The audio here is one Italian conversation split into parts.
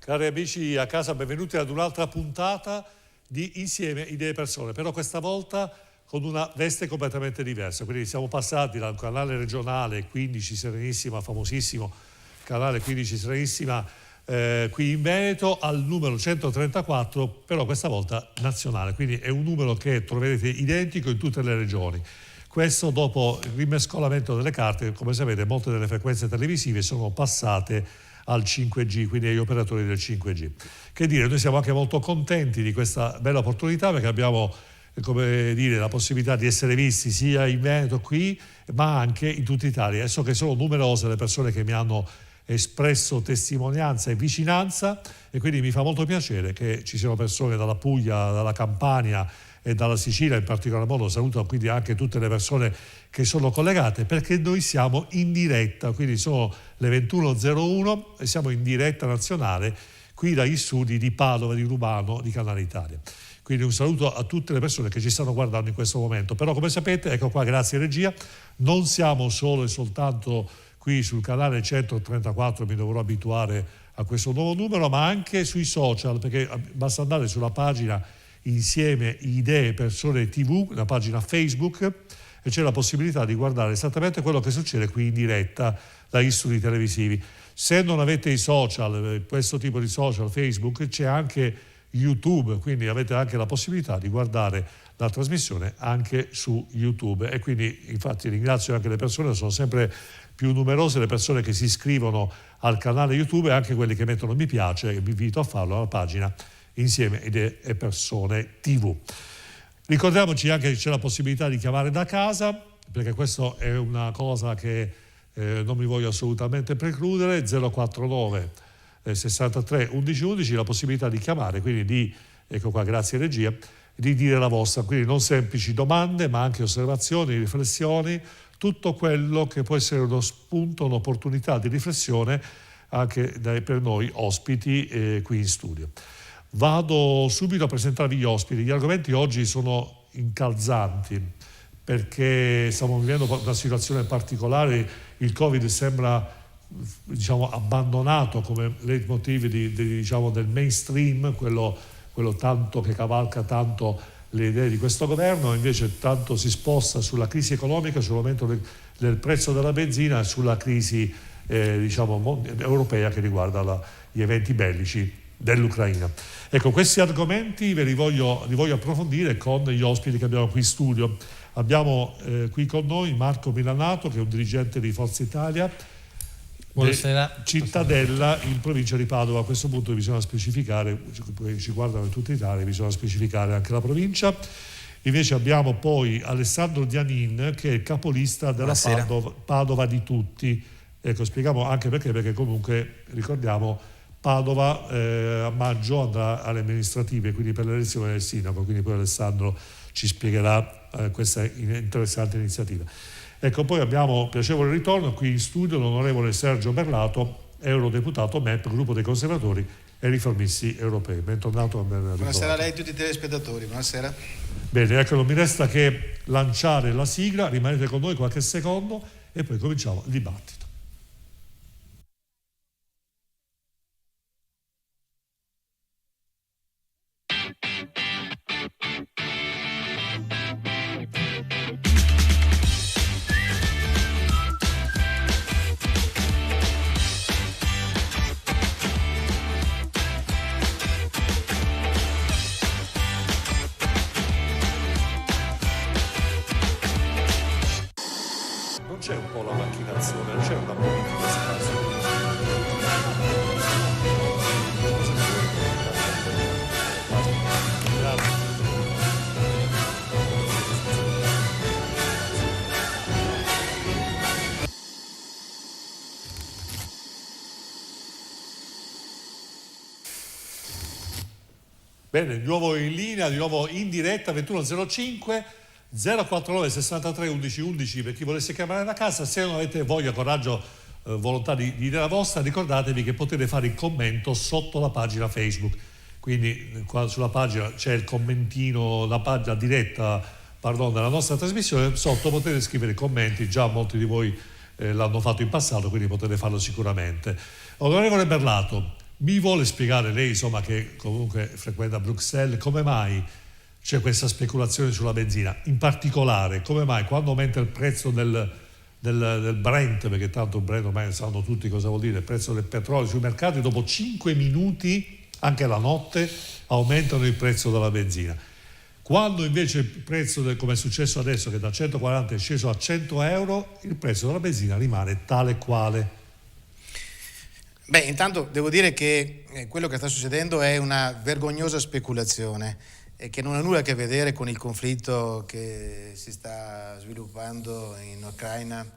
Cari amici a casa, benvenuti ad un'altra puntata di Insieme Idee Persone, però questa volta con una veste completamente diversa. Quindi siamo passati dal canale regionale 15 Serenissima, famosissimo canale 15 Serenissima qui in Veneto, al numero 134, però questa volta nazionale. Quindi è un numero che troverete identico in tutte le regioni. Questo dopo il rimescolamento delle carte. Come sapete, molte delle frequenze televisive sono passate al 5G, quindi agli operatori del 5G. Che dire, noi siamo anche molto contenti di questa bella opportunità, perché abbiamo, come dire, la possibilità di essere visti sia in Veneto qui, ma anche in tutta Italia. So che sono numerose le persone che mi hanno espresso testimonianza e vicinanza, e quindi mi fa molto piacere che ci siano persone dalla Puglia, dalla Campania e dalla Sicilia in particolar modo. Saluto quindi anche tutte le persone che sono collegate, perché noi siamo in diretta, quindi sono le 21.01 e siamo in diretta nazionale qui dagli studi di Padova, di Rubano, di Canale Italia. Quindi un saluto a tutte le persone che ci stanno guardando in questo momento. Però, come sapete, ecco qua, grazie regia, non siamo solo e soltanto qui sul canale 134, mi dovrò abituare a questo nuovo numero, ma anche sui social, perché basta andare sulla pagina Insieme Idee Persone TV, la pagina Facebook, e c'è la possibilità di guardare esattamente quello che succede qui in diretta dagli studi televisivi. Se non avete i social, questo tipo di social, Facebook, c'è anche YouTube, quindi avete anche la possibilità di guardare la trasmissione anche su YouTube. E quindi infatti ringrazio anche le persone, sono sempre più numerose le persone che si iscrivono al canale YouTube e anche quelli che mettono mi piace, e vi invito a farlo alla pagina Insieme Idee e Persone TV. Ricordiamoci anche che c'è la possibilità di chiamare da casa, perché questa è una cosa che non mi voglio assolutamente precludere. 049 63 11 11, la possibilità di chiamare, quindi di, ecco qua, grazie regia, di dire la vostra, quindi non semplici domande ma anche osservazioni, riflessioni, tutto quello che può essere uno spunto, un'opportunità di riflessione anche per noi ospiti qui in studio. Vado subito a presentarvi gli ospiti. Gli argomenti oggi sono incalzanti perché stiamo vivendo una situazione particolare. Il Covid sembra, diciamo, abbandonato come leitmotiv del mainstream, quello tanto che cavalca tanto le idee di questo governo, invece tanto si sposta sulla crisi economica, sull'aumento del prezzo della benzina e sulla crisi europea che riguarda gli eventi bellici dell'Ucraina. Ecco, questi argomenti li voglio approfondire con gli ospiti che abbiamo qui in studio. Abbiamo qui con noi Marco Milanato, che è un dirigente di Forza Italia. Buonasera. Cittadella, in provincia di Padova. A questo punto bisogna specificare, ci guardano in tutta Italia, bisogna specificare anche la provincia. Invece abbiamo poi Alessandro Dianin, che è il capolista della Padova di tutti. Ecco, spieghiamo anche perché comunque ricordiamo Padova a maggio andrà alle amministrative, quindi per l'elezione del sindaco, quindi poi Alessandro ci spiegherà questa interessante iniziativa. Ecco, poi abbiamo piacevole ritorno qui in studio l'onorevole Sergio Berlato, eurodeputato MEP, gruppo dei conservatori e riformisti europei. Bentornato. Buonasera a lei e a tutti i telespettatori, buonasera. Bene, ecco, non mi resta che lanciare la sigla, rimanete con noi qualche secondo e poi cominciamo il dibattito. C'è un po' la macchinazione, non c'è una politica scarsa. Bene, di nuovo in linea, di nuovo in diretta, 21.05. 049 63 11 11 per chi volesse chiamare da casa. Se non avete voglia, coraggio, volontà di dire la vostra, ricordatevi che potete fare il commento sotto la pagina Facebook. Quindi qua sulla pagina c'è il commentino, la pagina diretta della nostra trasmissione, sotto potete scrivere commenti, già molti di voi l'hanno fatto in passato, quindi potete farlo sicuramente. Onorevole Berlato, Mi vuole spiegare lei, insomma, che comunque frequenta Bruxelles, come mai c'è questa speculazione sulla benzina? In particolare, come mai quando aumenta il prezzo del Brent, perché tanto il Brent ormai sanno tutti cosa vuol dire, il prezzo del petrolio sui mercati, dopo 5 minuti, anche la notte, aumentano il prezzo della benzina. Quando invece il prezzo, come è successo adesso, che da 140 è sceso a 100 euro, il prezzo della benzina rimane tale quale. Beh, intanto devo dire che quello che sta succedendo è una vergognosa speculazione che non ha nulla a che vedere con il conflitto che si sta sviluppando in Ucraina,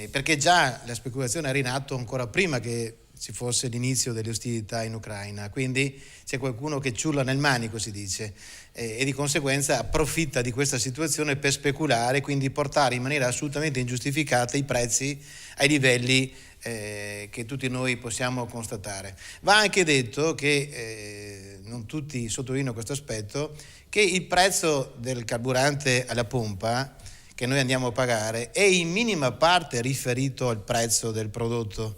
perché già la speculazione era in atto ancora prima che ci fosse l'inizio delle ostilità in Ucraina, quindi c'è qualcuno che ciulla nel manico, si dice, e di conseguenza approfitta di questa situazione per speculare, quindi portare in maniera assolutamente ingiustificata i prezzi ai livelli che tutti noi possiamo constatare. Va anche detto che, non tutti sottolineano questo aspetto, che il prezzo del carburante alla pompa che noi andiamo a pagare è in minima parte riferito al prezzo del prodotto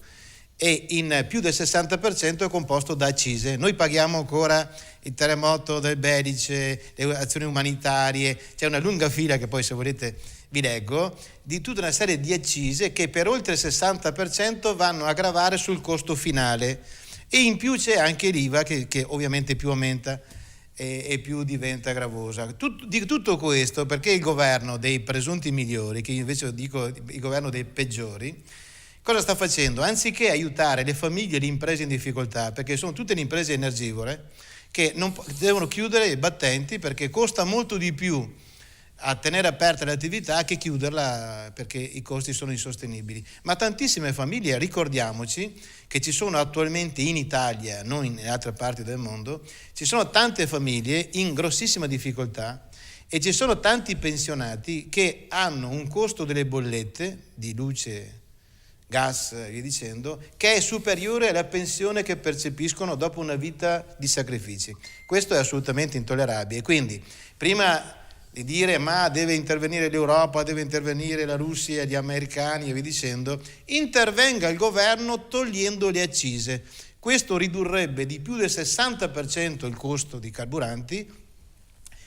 e in più del 60% è composto da accise. Noi paghiamo ancora il terremoto del Belice, le azioni umanitarie, c'è una lunga fila che poi, se volete, vi leggo, di tutta una serie di accise che per oltre il 60% vanno a gravare sul costo finale, e in più c'è anche l'IVA che ovviamente più aumenta e più diventa gravosa. Dico tutto questo perché il governo dei presunti migliori, che io invece dico il governo dei peggiori, cosa sta facendo? Anziché aiutare le famiglie e le imprese in difficoltà, perché sono tutte le imprese energivore che devono chiudere i battenti perché costa molto di più a tenere aperte le attività che chiuderla, perché i costi sono insostenibili. Ma tantissime famiglie, ricordiamoci che ci sono attualmente in Italia, non in altre parti del mondo, ci sono tante famiglie in grossissima difficoltà e ci sono tanti pensionati che hanno un costo delle bollette di luce, gas e via dicendo, che è superiore alla pensione che percepiscono dopo una vita di sacrifici. Questo è assolutamente intollerabile. Quindi, prima di dire ma deve intervenire l'Europa, deve intervenire la Russia, gli americani e via dicendo, intervenga il governo togliendo le accise. Questo ridurrebbe di più del 60% il costo di carburanti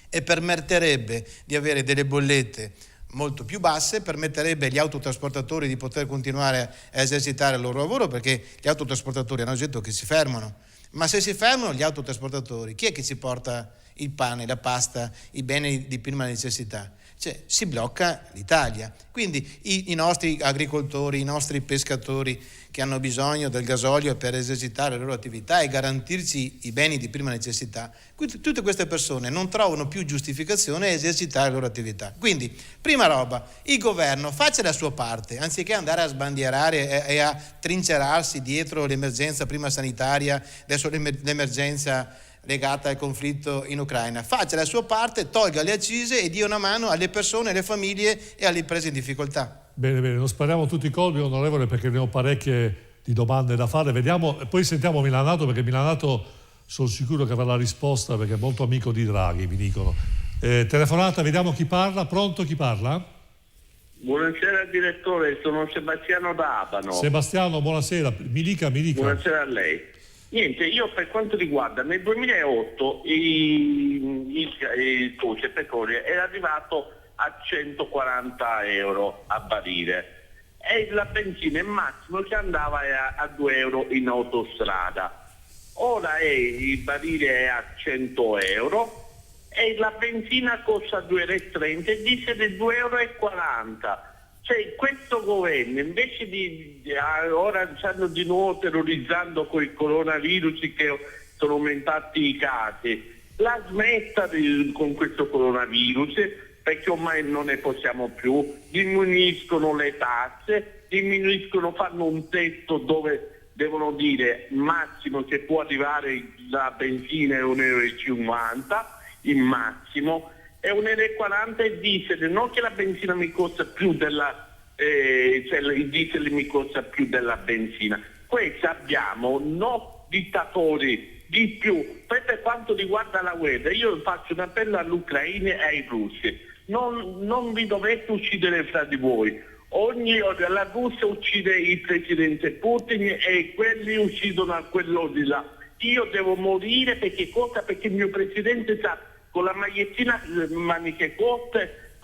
e permetterebbe di avere delle bollette molto più basse, permetterebbe agli autotrasportatori di poter continuare a esercitare il loro lavoro, perché gli autotrasportatori hanno detto che si fermano. Ma se si fermano gli autotrasportatori, chi è che ci porta il pane, la pasta, i beni di prima necessità? Cioè, si blocca l'Italia. Quindi i nostri agricoltori, i nostri pescatori che hanno bisogno del gasolio per esercitare le loro attività e garantirci i beni di prima necessità, tutte queste persone non trovano più giustificazione a esercitare le loro attività. Quindi, prima roba, il governo faccia la sua parte, anziché andare a sbandierare e a trincerarsi dietro l'emergenza prima sanitaria, adesso l'emergenza legata al conflitto in Ucraina. Faccia la sua parte, tolga le accise e dia una mano alle persone, alle famiglie e alle imprese in difficoltà. Bene, non spariamo tutti i colpi, onorevole, perché ne ho parecchie di domande da fare. Vediamo, e poi sentiamo Milanato, perché Milanato sono sicuro che avrà la risposta, perché è molto amico di Draghi, mi dicono. Telefonata, vediamo chi parla. Pronto, chi parla? Buonasera direttore, sono Sebastiano da Abano. Sebastiano, buonasera, mi dica. Buonasera a lei. Niente, io per quanto riguarda, nel 2008 il costo petrolio era arrivato a 140 euro a barile e la benzina il massimo che andava a 2 euro in autostrada. Ora il barile è a 100 euro e la benzina costa 2,30 euro e il diesel è 2,40 euro. Cioè, questo governo, invece ora stanno di nuovo terrorizzando con il coronavirus, che sono aumentati i casi, la smetta con questo coronavirus, perché ormai non ne possiamo più, diminuiscono le tasse, fanno un tetto dove devono dire massimo che può arrivare la benzina a 1,50 euro, il massimo, è 1,40 euro il diesel, non che la benzina mi costa più il diesel mi costa più della benzina. Questo abbiamo dittatori di più. Per quanto riguarda la guerra, io faccio un appello all'Ucraina e ai russi: non vi dovete uccidere fra di voi, La Russia uccide il presidente Putin e quelli uccidono a quello di là. Io devo morire perché il mio presidente sta con la magliettina maniche corte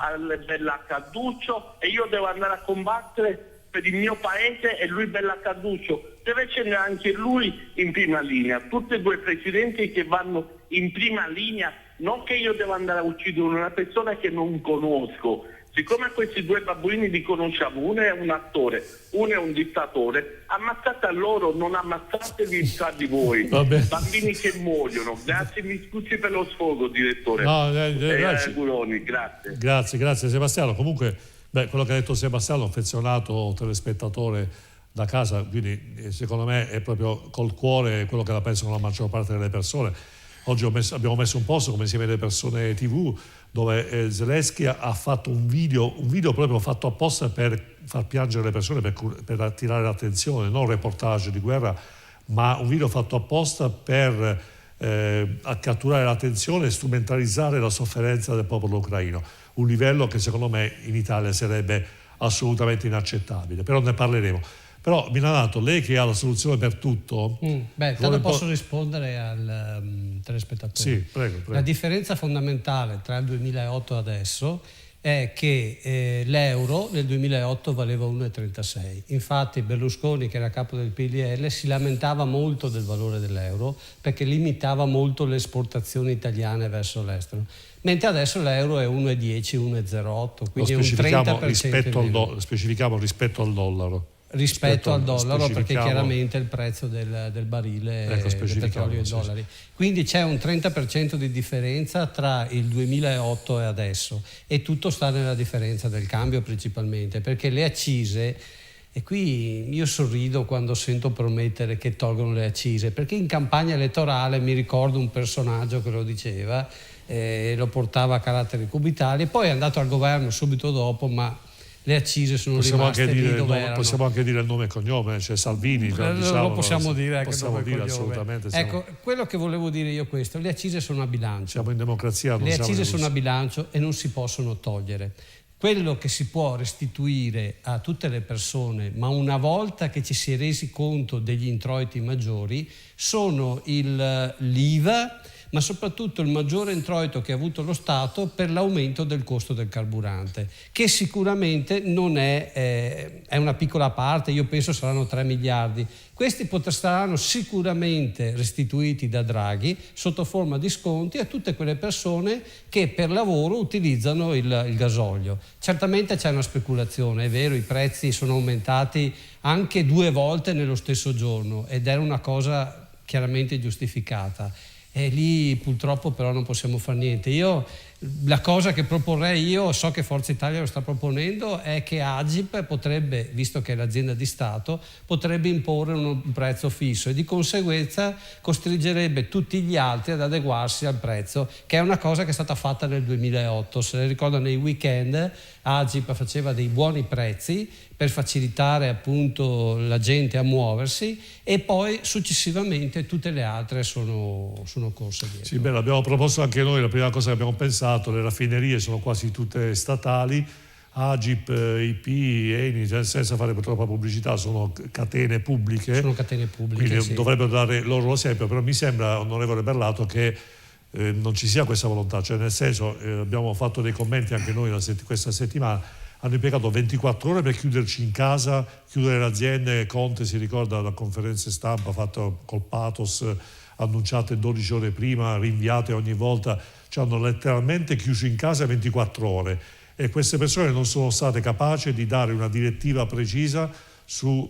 bell'accaduccio e io devo andare a combattere per il mio paese e lui bell'accaduccio. Deve essere anche lui in prima linea. Tutti e due presidenti che vanno in prima linea, non che io devo andare a uccidere una persona che non conosco. Siccome questi due babbuini li conosciamo, uno è un attore, uno è un dittatore, ammazzate a loro, non ammazzatevi tra di voi. Bambini che muoiono. Grazie, mi scusi per lo sfogo, direttore. Auguroni, grazie. Grazie Sebastiano. Comunque, quello che ha detto Sebastiano, affezionato telespettatore da casa, quindi secondo me è proprio col cuore quello che la pensano la maggior parte delle persone. Oggi abbiamo messo un post come si vede persone TV dove Zelensky ha fatto un video proprio fatto apposta per far piangere le persone, per attirare l'attenzione, non un reportage di guerra, ma un video fatto apposta per catturare l'attenzione e strumentalizzare la sofferenza del popolo ucraino, un livello che secondo me in Italia sarebbe assolutamente inaccettabile, però ne parleremo. Però Milanato, lei che ha la soluzione per tutto... Tanto posso rispondere al telespettatore. Sì, prego. La differenza fondamentale tra il 2008 e adesso è che l'euro nel 2008 valeva 1,36. Infatti Berlusconi, che era capo del PDL, si lamentava molto del valore dell'euro perché limitava molto le esportazioni italiane verso l'estero. Mentre adesso l'euro è 1,10, 1,08, quindi è un 30%. Specifichiamo rispetto al dollaro. Rispetto al dollaro, perché chiaramente il prezzo del barile del petrolio in dollari. Quindi c'è un 30% di differenza tra il 2008 e adesso, e tutto sta nella differenza del cambio principalmente, perché le accise, e qui io sorrido quando sento promettere che tolgono le accise, perché in campagna elettorale mi ricordo un personaggio che lo diceva, lo portava a caratteri cubitali, poi è andato al governo subito dopo, ma le accise sono rimaste lì dove erano. Possiamo anche dire il nome e cognome, cioè Salvini. Lo possiamo dire anche possiamo dire assolutamente. Ecco, quello che volevo dire io questo, le accise sono a bilancio. Siamo in democrazia. Le accise sono a bilancio e non si possono togliere. Quello che si può restituire a tutte le persone, ma una volta che ci si è resi conto degli introiti maggiori, sono l'IVA, ma soprattutto il maggiore introito che ha avuto lo Stato per l'aumento del costo del carburante, che sicuramente non è una piccola parte, io penso saranno 3 miliardi. Questi saranno sicuramente restituiti da Draghi sotto forma di sconti a tutte quelle persone che per lavoro utilizzano il gasolio. Certamente c'è una speculazione, è vero, i prezzi sono aumentati anche 2 volte nello stesso giorno ed è una cosa chiaramente giustificata. E lì purtroppo però non possiamo fare niente. La cosa che proporrei io, so che Forza Italia lo sta proponendo, è che Agip potrebbe, visto che è l'azienda di Stato, potrebbe imporre un prezzo fisso e di conseguenza costringerebbe tutti gli altri ad adeguarsi al prezzo, che è una cosa che è stata fatta nel 2008. Se le ricordo, nei weekend Agip faceva dei buoni prezzi per facilitare appunto la gente a muoversi, e poi successivamente tutte le altre sono corse dietro. Sì, bene, l'abbiamo proposto anche noi, la prima cosa che abbiamo pensato, le raffinerie sono quasi tutte statali, Agip, IP, Eni, senza fare troppa pubblicità, sono catene pubbliche. Sono catene pubbliche, quindi sì. Dovrebbero dare loro l'esempio, però mi sembra, onorevole Berlato, che non ci sia questa volontà, cioè nel senso, abbiamo fatto dei commenti anche noi questa settimana, hanno impiegato 24 ore per chiuderci in casa, chiudere le aziende. Conte si ricorda la conferenza stampa fatta col pathos, annunciate 12 ore prima, rinviate ogni volta, ci hanno letteralmente chiuso in casa 24 ore, e queste persone non sono state capaci di dare una direttiva precisa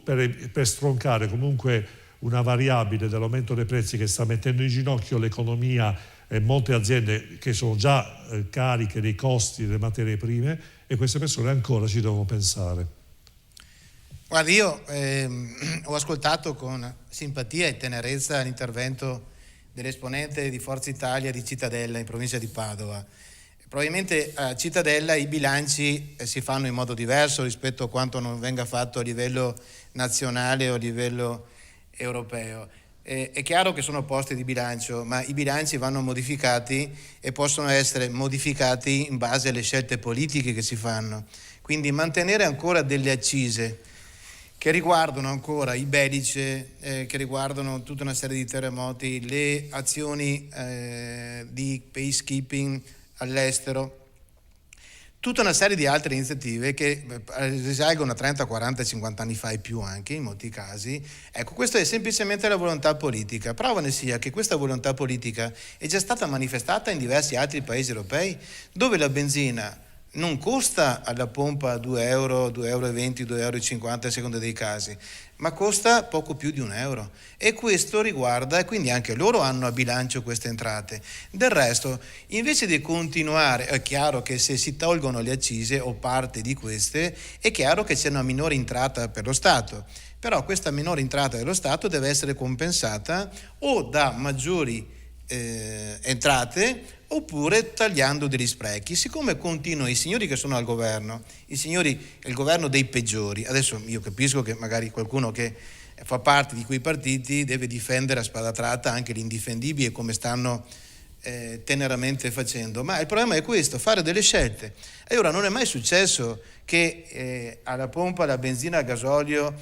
per stroncare comunque una variabile dell'aumento dei prezzi che sta mettendo in ginocchio l'economia e molte aziende che sono già cariche dei costi delle materie prime, e queste persone ancora ci devono pensare. Guardi, io ho ascoltato con simpatia e tenerezza l'intervento dell'esponente di Forza Italia di Cittadella in provincia di Padova. Probabilmente a Cittadella i bilanci si fanno in modo diverso rispetto a quanto non venga fatto a livello nazionale o a livello europeo. È chiaro che sono posti di bilancio, ma i bilanci vanno modificati e possono essere modificati in base alle scelte politiche che si fanno. quindi mantenere ancora delle accise che riguardano ancora i Belice, che riguardano tutta una serie di terremoti, le azioni di peacekeeping all'estero, tutta una serie di altre iniziative che risalgono a 30, 40, 50 anni fa e più anche in molti casi. Ecco, questo è semplicemente la volontà politica. Prova ne sia che questa volontà politica è già stata manifestata in diversi altri paesi europei, dove la benzina non costa alla pompa 2 euro, 2,20 euro, 2,50 euro a seconda dei casi, ma costa poco più di €1. E questo riguarda, e quindi anche loro hanno a bilancio queste entrate. Del resto, invece di continuare, è chiaro che se si tolgono le accise o parte di queste, è chiaro che c'è una minore entrata per lo Stato. Però questa minore entrata dello Stato deve essere compensata o da maggiori entrate oppure tagliando degli sprechi. Siccome continuano i signori che sono al governo, il governo dei peggiori, adesso io capisco che magari qualcuno che fa parte di quei partiti deve difendere a spada tratta anche l'indifendibile, come stanno teneramente facendo, ma il problema è questo, fare delle scelte. E ora non è mai successo che alla pompa la benzina e il gasolio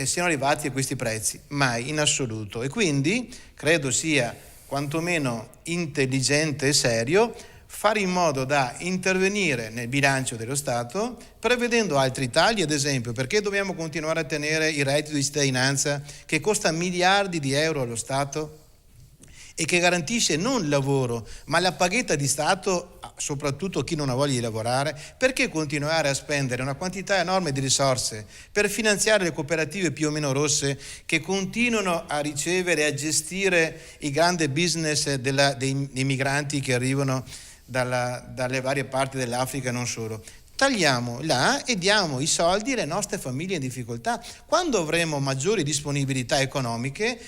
siano arrivati a questi prezzi, mai in assoluto, e quindi credo sia quantomeno intelligente e serio fare in modo da intervenire nel bilancio dello Stato prevedendo altri tagli, ad esempio, perché dobbiamo continuare a tenere il reddito di cittadinanza che costa miliardi di euro allo Stato e che garantisce non il lavoro ma la paghetta di Stato, soprattutto a chi non ha voglia di lavorare. Perché continuare a spendere una quantità enorme di risorse per finanziare le cooperative più o meno rosse che continuano a ricevere e a gestire il grande business dei migranti che arrivano dalle varie parti dell'Africa e non solo? Tagliamo là e diamo i soldi alle nostre famiglie in difficoltà. Quando avremo maggiori disponibilità economiche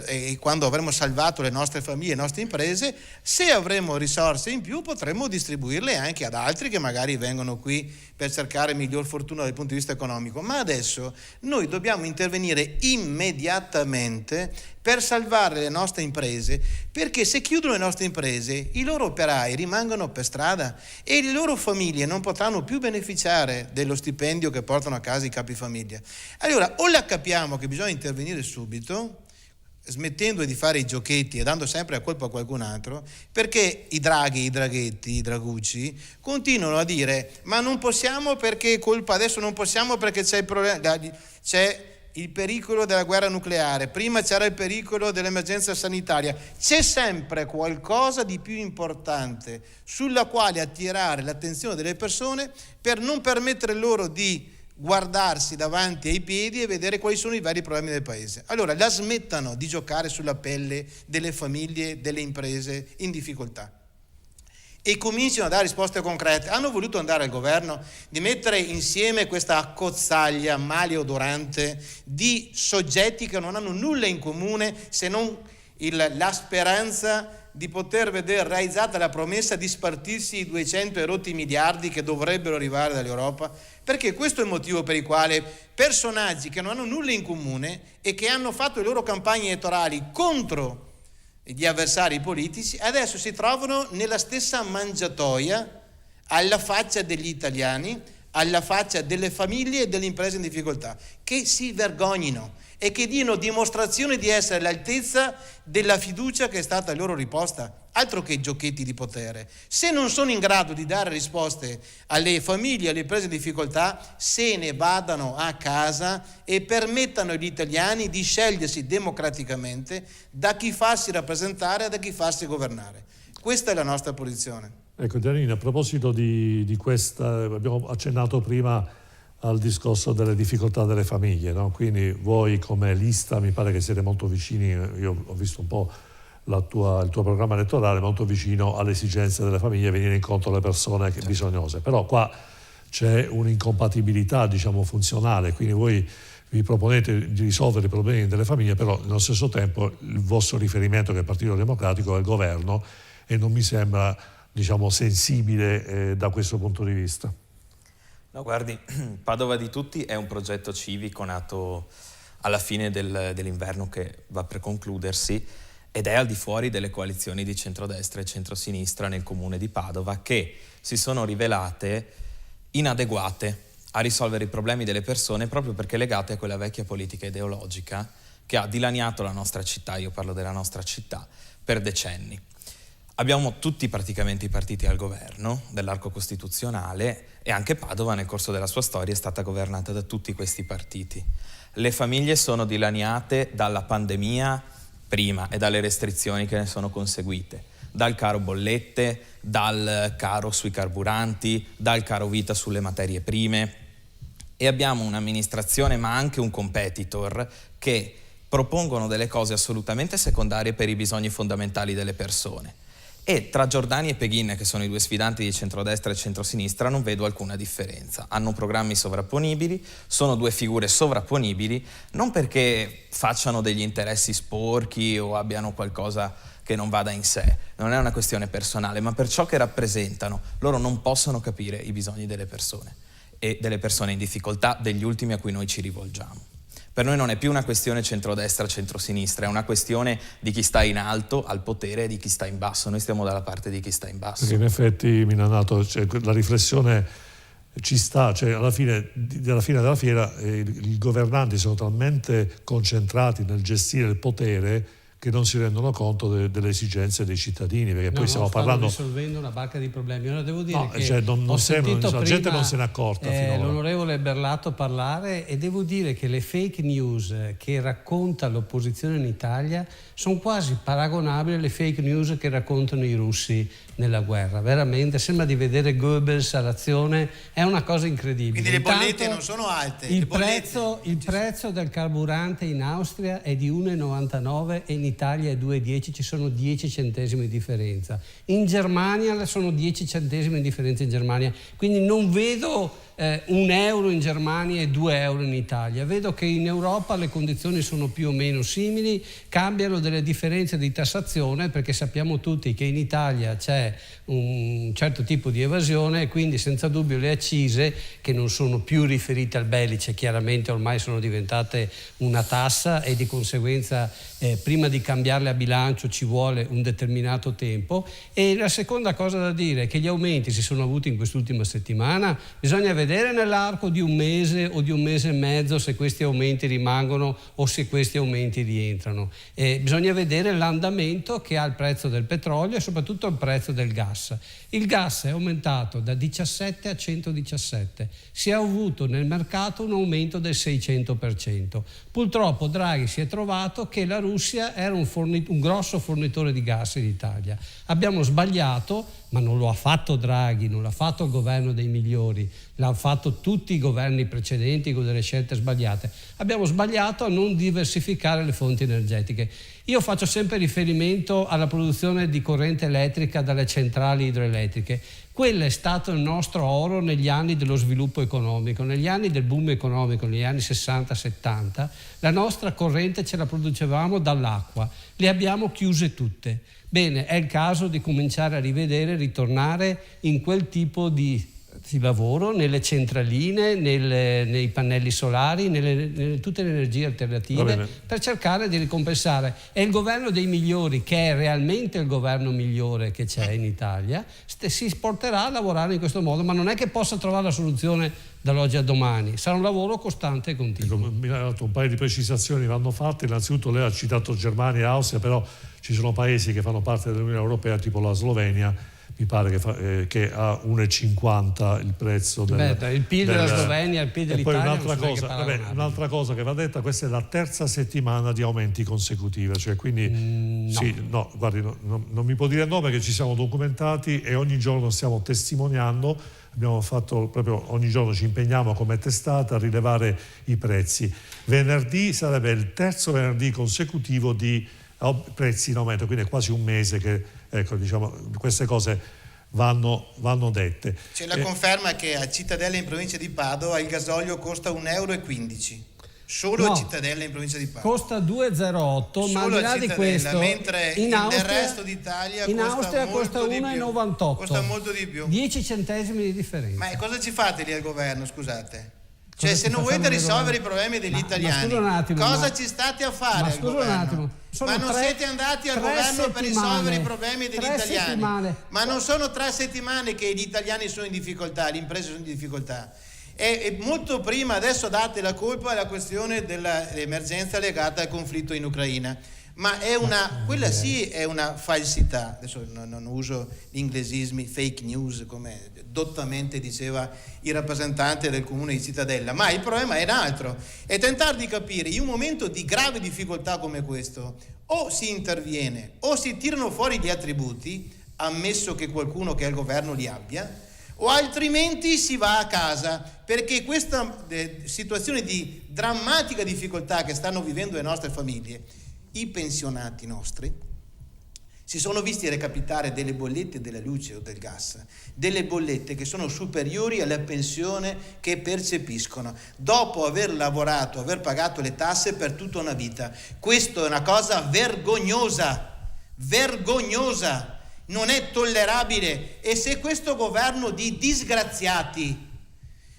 e quando avremo salvato le nostre famiglie e le nostre imprese, se avremo risorse in più potremo distribuirle anche ad altri che magari vengono qui per cercare miglior fortuna dal punto di vista economico. Ma adesso noi dobbiamo intervenire immediatamente per salvare le nostre imprese, perché se chiudono le nostre imprese i loro operai rimangono per strada e le loro famiglie non potranno più beneficiare dello stipendio che portano a casa i capifamiglia. Allora o la capiamo che bisogna intervenire subito, smettendo di fare i giochetti e dando sempre la colpa a qualcun altro, perché i Draghi, i Draghetti, i Dragucci continuano a dire ma non possiamo perché colpa, adesso non possiamo perché c'è il problema, c'è il pericolo della guerra nucleare, prima c'era il pericolo dell'emergenza sanitaria, c'è sempre qualcosa di più importante sulla quale attirare l'attenzione delle persone per non permettere loro di guardarsi davanti ai piedi e vedere quali sono i veri problemi del paese. Allora la smettano di giocare sulla pelle delle famiglie, delle imprese in difficoltà e cominciano a dare risposte concrete. Hanno voluto andare al governo di mettere insieme questa accozzaglia maleodorante di soggetti che non hanno nulla in comune se non la speranza di poter vedere realizzata la promessa di spartirsi i 200 e rotti miliardi che dovrebbero arrivare dall'Europa, perché questo è il motivo per il quale personaggi che non hanno nulla in comune e che hanno fatto le loro campagne elettorali contro gli avversari politici adesso si trovano nella stessa mangiatoia alla faccia degli italiani, alla faccia delle famiglie e delle imprese in difficoltà, che si vergognino e che diano dimostrazione di essere all'altezza della fiducia che è stata loro riposta. Altro che giochetti di potere. Se non sono in grado di dare risposte alle famiglie e alle imprese in difficoltà, se ne vadano a casa e permettano agli italiani di scegliersi democraticamente da chi farsi rappresentare e da chi farsi governare. Questa è la nostra posizione. Ecco, Giannini, a proposito di questa, abbiamo accennato prima al discorso delle difficoltà delle famiglie, no? Quindi voi come lista mi pare che siete molto vicini, io ho visto un po' il tuo programma elettorale, molto vicino alle esigenze delle famiglie, venire incontro alle persone bisognose, però qua c'è un'incompatibilità, diciamo, funzionale, quindi voi vi proponete di risolvere i problemi delle famiglie, però nello stesso tempo il vostro riferimento, che è il Partito Democratico, è il governo, e non mi sembra, diciamo, sensibile da questo punto di vista. No, guardi, Padova di tutti è un progetto civico nato alla fine dell'inverno che va per concludersi ed è al di fuori delle coalizioni di centrodestra e centrosinistra nel comune di Padova, che si sono rivelate inadeguate a risolvere i problemi delle persone proprio perché legate a quella vecchia politica ideologica che ha dilaniato la nostra città, io parlo della nostra città, per decenni. Abbiamo tutti praticamente i partiti al governo dell'arco costituzionale e anche Padova nel corso della sua storia è stata governata da tutti questi partiti. Le famiglie sono dilaniate dalla pandemia prima e dalle restrizioni che ne sono conseguite, dal caro bollette, dal caro sui carburanti, dal caro vita sulle materie prime, e abbiamo un'amministrazione ma anche un competitor che propongono delle cose assolutamente secondarie per i bisogni fondamentali delle persone. E tra Giordani e Peghin, che sono i due sfidanti di centrodestra e centrosinistra, non vedo alcuna differenza. Hanno programmi sovrapponibili, sono due figure sovrapponibili, non perché facciano degli interessi sporchi o abbiano qualcosa che non vada in sé, non è una questione personale, ma per ciò che rappresentano. Loro non possono capire i bisogni delle persone e delle persone in difficoltà, degli ultimi a cui noi ci rivolgiamo. Per noi non è più una questione centrodestra-centrosinistra, è una questione di chi sta in alto al potere e di chi sta in basso. Noi stiamo dalla parte di chi sta in basso. Perché in effetti, Milanato, la riflessione ci sta, alla fine della fiera i governanti sono talmente concentrati nel gestire il potere che non si rendono conto delle esigenze dei cittadini, perché poi stiamo parlando... risolvendo una barca di problemi. Ora devo dire la gente non se n'è accorta finora. L'onorevole Berlato parlare, e devo dire che le fake news che racconta l'opposizione in Italia sono quasi paragonabili alle fake news che raccontano i russi nella guerra. Veramente sembra di vedere Goebbels all'azione, è una cosa incredibile. Quindi le bollette non sono alte. Il prezzo del carburante in Austria è di 1,99 e in Italia è 2,10, ci sono 10 centesimi di differenza. In Germania sono 10 centesimi di differenza in Germania, quindi non vedo €1 in Germania e €2 in Italia. Vedo che in Europa le condizioni sono più o meno simili, cambiano delle differenze di tassazione, perché sappiamo tutti che in Italia c'è un certo tipo di evasione e quindi senza dubbio le accise, che non sono più riferite al Belice, chiaramente ormai sono diventate una tassa e di conseguenza prima di cambiarle a bilancio ci vuole un determinato tempo. E la seconda cosa da dire è che gli aumenti si sono avuti in quest'ultima settimana, bisogna vedere nell'arco di un mese o di un mese e mezzo se questi aumenti rimangono o se questi aumenti rientrano. Bisogna vedere l'andamento che ha il prezzo del petrolio e soprattutto il prezzo del gas. Il gas è aumentato da 17 a 117, si è avuto nel mercato un aumento del 600%. Purtroppo Draghi si è trovato che la Russia era un grosso fornitore di gas in Italia. Abbiamo sbagliato, ma non lo ha fatto Draghi, non l'ha fatto il governo dei migliori, l'hanno fatto tutti i governi precedenti con delle scelte sbagliate. Abbiamo sbagliato a non diversificare le fonti energetiche. Io faccio sempre riferimento alla produzione di corrente elettrica dalle centrali idroelettriche. Quello è stato il nostro oro negli anni dello sviluppo economico, negli anni del boom economico, negli anni 60-70, la nostra corrente ce la producevamo dall'acqua, le abbiamo chiuse tutte. Bene, è il caso di cominciare a rivedere, ritornare in quel tipo di lavoro, nelle centraline, nei pannelli solari, tutte le energie alternative, per cercare di ricompensare. È il governo dei migliori, che è realmente il governo migliore che c'è in Italia, si porterà a lavorare in questo modo, ma non è che possa trovare la soluzione dall'oggi a domani, sarà un lavoro costante e continuo. Un paio di precisazioni vanno fatte. Innanzitutto lei ha citato Germania e Austria, però ci sono paesi che fanno parte dell'Unione Europea, tipo la Slovenia, mi pare che ha 1,50 il prezzo il PIL della Slovenia, il PIL dell'Italia. E poi un'altra cosa che va detta: questa è la terza settimana di aumenti consecutivi, quindi guardi, non mi può dire no, perché ci siamo documentati e ogni giorno stiamo testimoniando. Abbiamo fatto proprio, ogni giorno ci impegniamo come testata a rilevare i prezzi. Venerdì sarebbe il terzo venerdì consecutivo di prezzi in aumento, quindi è quasi un mese che queste cose vanno dette. C'è la conferma che a Cittadella in provincia di Padova il gasolio costa €1,15. Solo a Cittadella in provincia di Padova. Costa 2,08, ma al di là di questo, mentre nel resto d'Italia costa 1,98. Costa molto di più. 10 centesimi di differenza. Ma cosa ci fate lì al governo, scusate? Se non volete risolvere i problemi degli italiani, cosa ci state a fare al governo? Ma non siete andati al governo per risolvere i problemi degli italiani? Ma non sono 3 settimane che gli italiani sono in difficoltà, le imprese sono in difficoltà. E molto prima, adesso date la colpa alla questione dell'emergenza legata al conflitto in Ucraina, ma quella sì è una falsità. Adesso non uso gli inglesismi, fake news, come dottamente diceva il rappresentante del comune di Cittadella, ma il problema è un altro, è tentare di capire in un momento di grave difficoltà come questo, o si interviene o si tirano fuori gli attributi, ammesso che qualcuno che è al governo li abbia, o altrimenti si va a casa, perché questa situazione di drammatica difficoltà che stanno vivendo le nostre famiglie, i pensionati nostri si sono visti recapitare delle bollette della luce o del gas, delle bollette che sono superiori alla pensione che percepiscono, dopo aver lavorato, aver pagato le tasse per tutta una vita. Questo è una cosa vergognosa, vergognosa. Non è tollerabile, e se questo governo di disgraziati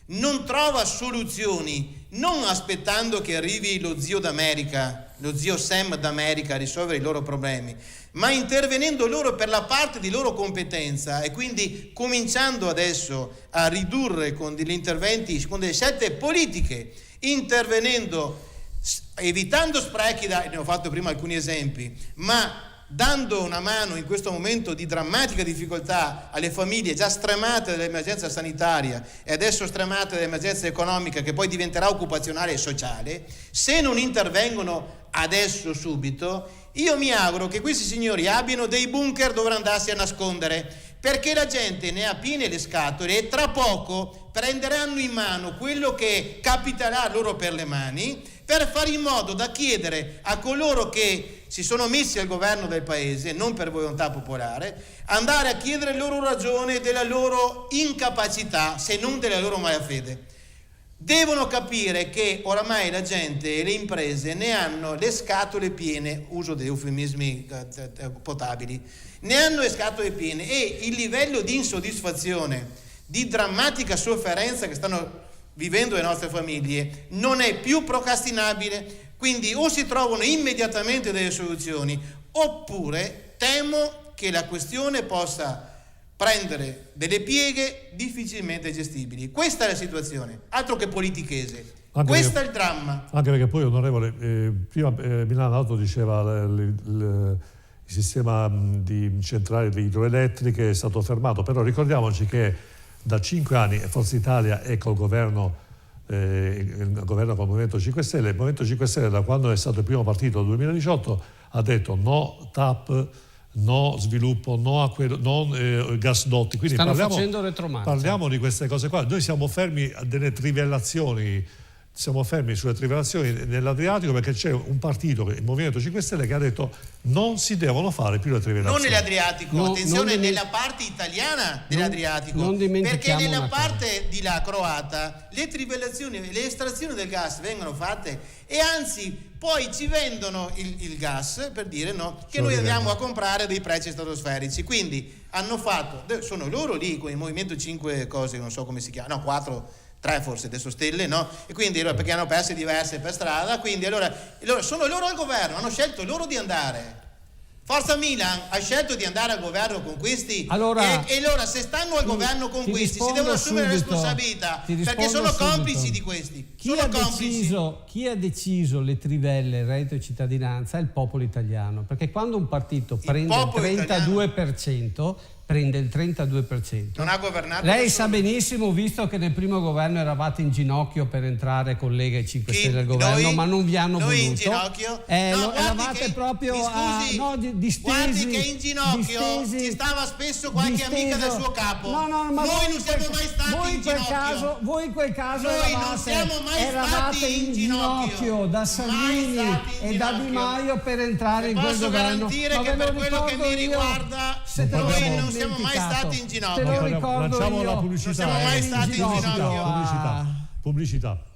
non trova soluzioni, non aspettando che arrivi lo zio d'America, lo zio Sam d'America a risolvere i loro problemi, ma intervenendo loro per la parte di loro competenza, e quindi cominciando adesso a ridurre con degli interventi, con delle scelte politiche, intervenendo, evitando sprechi, ne ho fatto prima alcuni esempi, ma dando una mano in questo momento di drammatica difficoltà alle famiglie già stremate dall'emergenza sanitaria e adesso stremate dall'emergenza economica, che poi diventerà occupazionale e sociale, se non intervengono adesso subito, io mi auguro che questi signori abbiano dei bunker dove andarsi a nascondere, perché la gente ne ha piene le scatole e tra poco prenderanno in mano quello che capiterà loro per le mani, per fare in modo da chiedere a coloro che si sono messi al governo del paese, non per volontà popolare, andare a chiedere loro ragione della loro incapacità, se non della loro malafede. Devono capire che oramai la gente e le imprese ne hanno le scatole piene, uso degli eufemismi potabili, ne hanno le scatole piene, e il livello di insoddisfazione, di drammatica sofferenza che stanno vivendo le nostre famiglie non è più procrastinabile. Quindi o si trovano immediatamente delle soluzioni, oppure temo che la questione possa prendere delle pieghe difficilmente gestibili. Questa è la situazione, altro che politichese. Questo è il dramma. Anche perché poi, onorevole, prima Milano Auto diceva il sistema di centrali idroelettriche è stato fermato, però ricordiamoci che da 5 anni Forza Italia è col governo, il governo con il Movimento 5 Stelle. Il Movimento 5 Stelle, da quando è stato il primo partito nel 2018, ha detto no TAP, no sviluppo, no a quello, no gasdotti. Quindi facendo retromarcia. Parliamo di queste cose qua. Noi siamo fermi a delle trivellazioni. Siamo fermi sulle trivellazioni nell'Adriatico, perché c'è un partito, il Movimento 5 Stelle, che ha detto non si devono fare più le trivellazioni. Non nell'Adriatico, attenzione, nella parte italiana dell'Adriatico, perché nella parte di là croata le trivellazioni, le estrazioni del gas vengono fatte, e anzi poi ci vendono il gas, per dire no, che noi andiamo a comprare dei prezzi stratosferici. Quindi hanno fatto, sono loro lì con il Movimento 5 cose, non so come si chiama, no 4, 3 forse adesso stelle, no? E quindi perché hanno perse diverse per strada, quindi allora sono loro al governo, hanno scelto loro di andare. Forza Milan ha scelto di andare al governo con questi, e allora se stanno al governo con questi si devono assumere responsabilità, perché sono complici di questi. Chi ha deciso le trivelle, il reddito di cittadinanza, è il popolo italiano, perché quando un partito prende il 32%, prende il 32%. Non ha governato. Lei sa benissimo, visto che nel primo governo eravate in ginocchio per entrare con Lega e 5 Stelle al governo, ma non vi hanno voluto. Noi in ginocchio? Eravate proprio distesi. Guardi che in ginocchio ci stava spesso qualche amica del suo capo. Ma noi non siamo mai stati in ginocchio. Voi in quel caso noi non siamo mai stati in ginocchio da Salvini e da Di Maio per entrare in quel governo. Posso garantire che per quello che mi riguarda noi non siamo mai stati in ginocchio. Te lo ricordo Lanciamo io. la pubblicità. Non siamo mai stati in ginocchio. Pubblicità.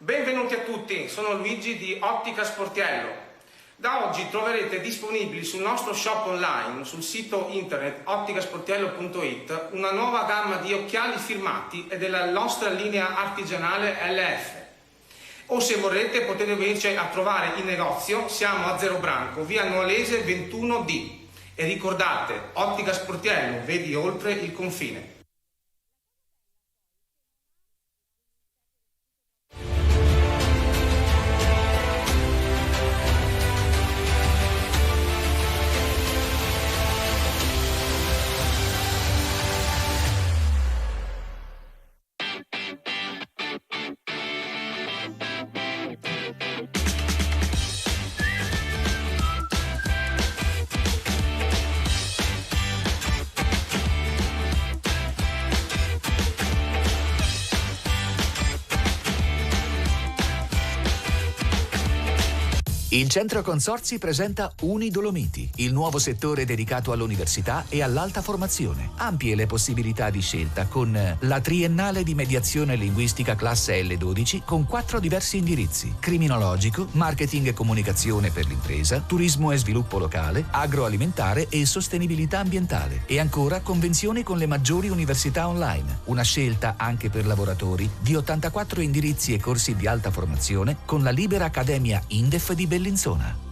Benvenuti a tutti, sono Luigi di Ottica Sportiello. Da oggi troverete disponibili sul nostro shop online, sul sito internet otticasportiello.it, una nuova gamma di occhiali firmati e della nostra linea artigianale LF. O se vorrete potete venirci a trovare in negozio, siamo a Zero Branco, via Nuolese 21D. E ricordate, Ottica Sportiello, vedi oltre il confine. Il Centro Consorzi presenta Unidolomiti, il nuovo settore dedicato all'università e all'alta formazione. Ampie le possibilità di scelta con la triennale di mediazione linguistica classe L12 con 4 diversi indirizzi: criminologico, marketing e comunicazione per l'impresa, turismo e sviluppo locale, agroalimentare e sostenibilità ambientale. E ancora convenzioni con le maggiori università online. Una scelta anche per lavoratori di 84 indirizzi e corsi di alta formazione con la Libera Accademia Indef di Bellinzona.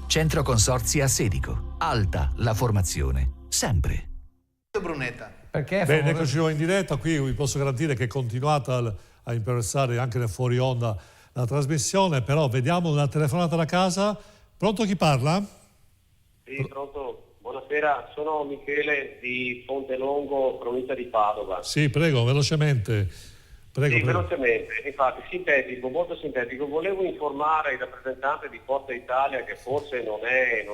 Centro Consorzi a Sedico. Alta la formazione. Sempre. Brunetta. Perché? Bene, eccoci nuovi in diretta. Qui vi posso garantire che è continuata a interessare anche nel fuori onda la trasmissione, però vediamo una telefonata da casa. Pronto, chi parla? Sì, pronto. Buonasera, sono Michele di Pontelongo, provincia di Padova. Sì, prego, velocemente. Prego, sì, prego. velocemente, infatti, sintetico, molto sintetico. Volevo informare il rappresentante di Forza Italia, che forse non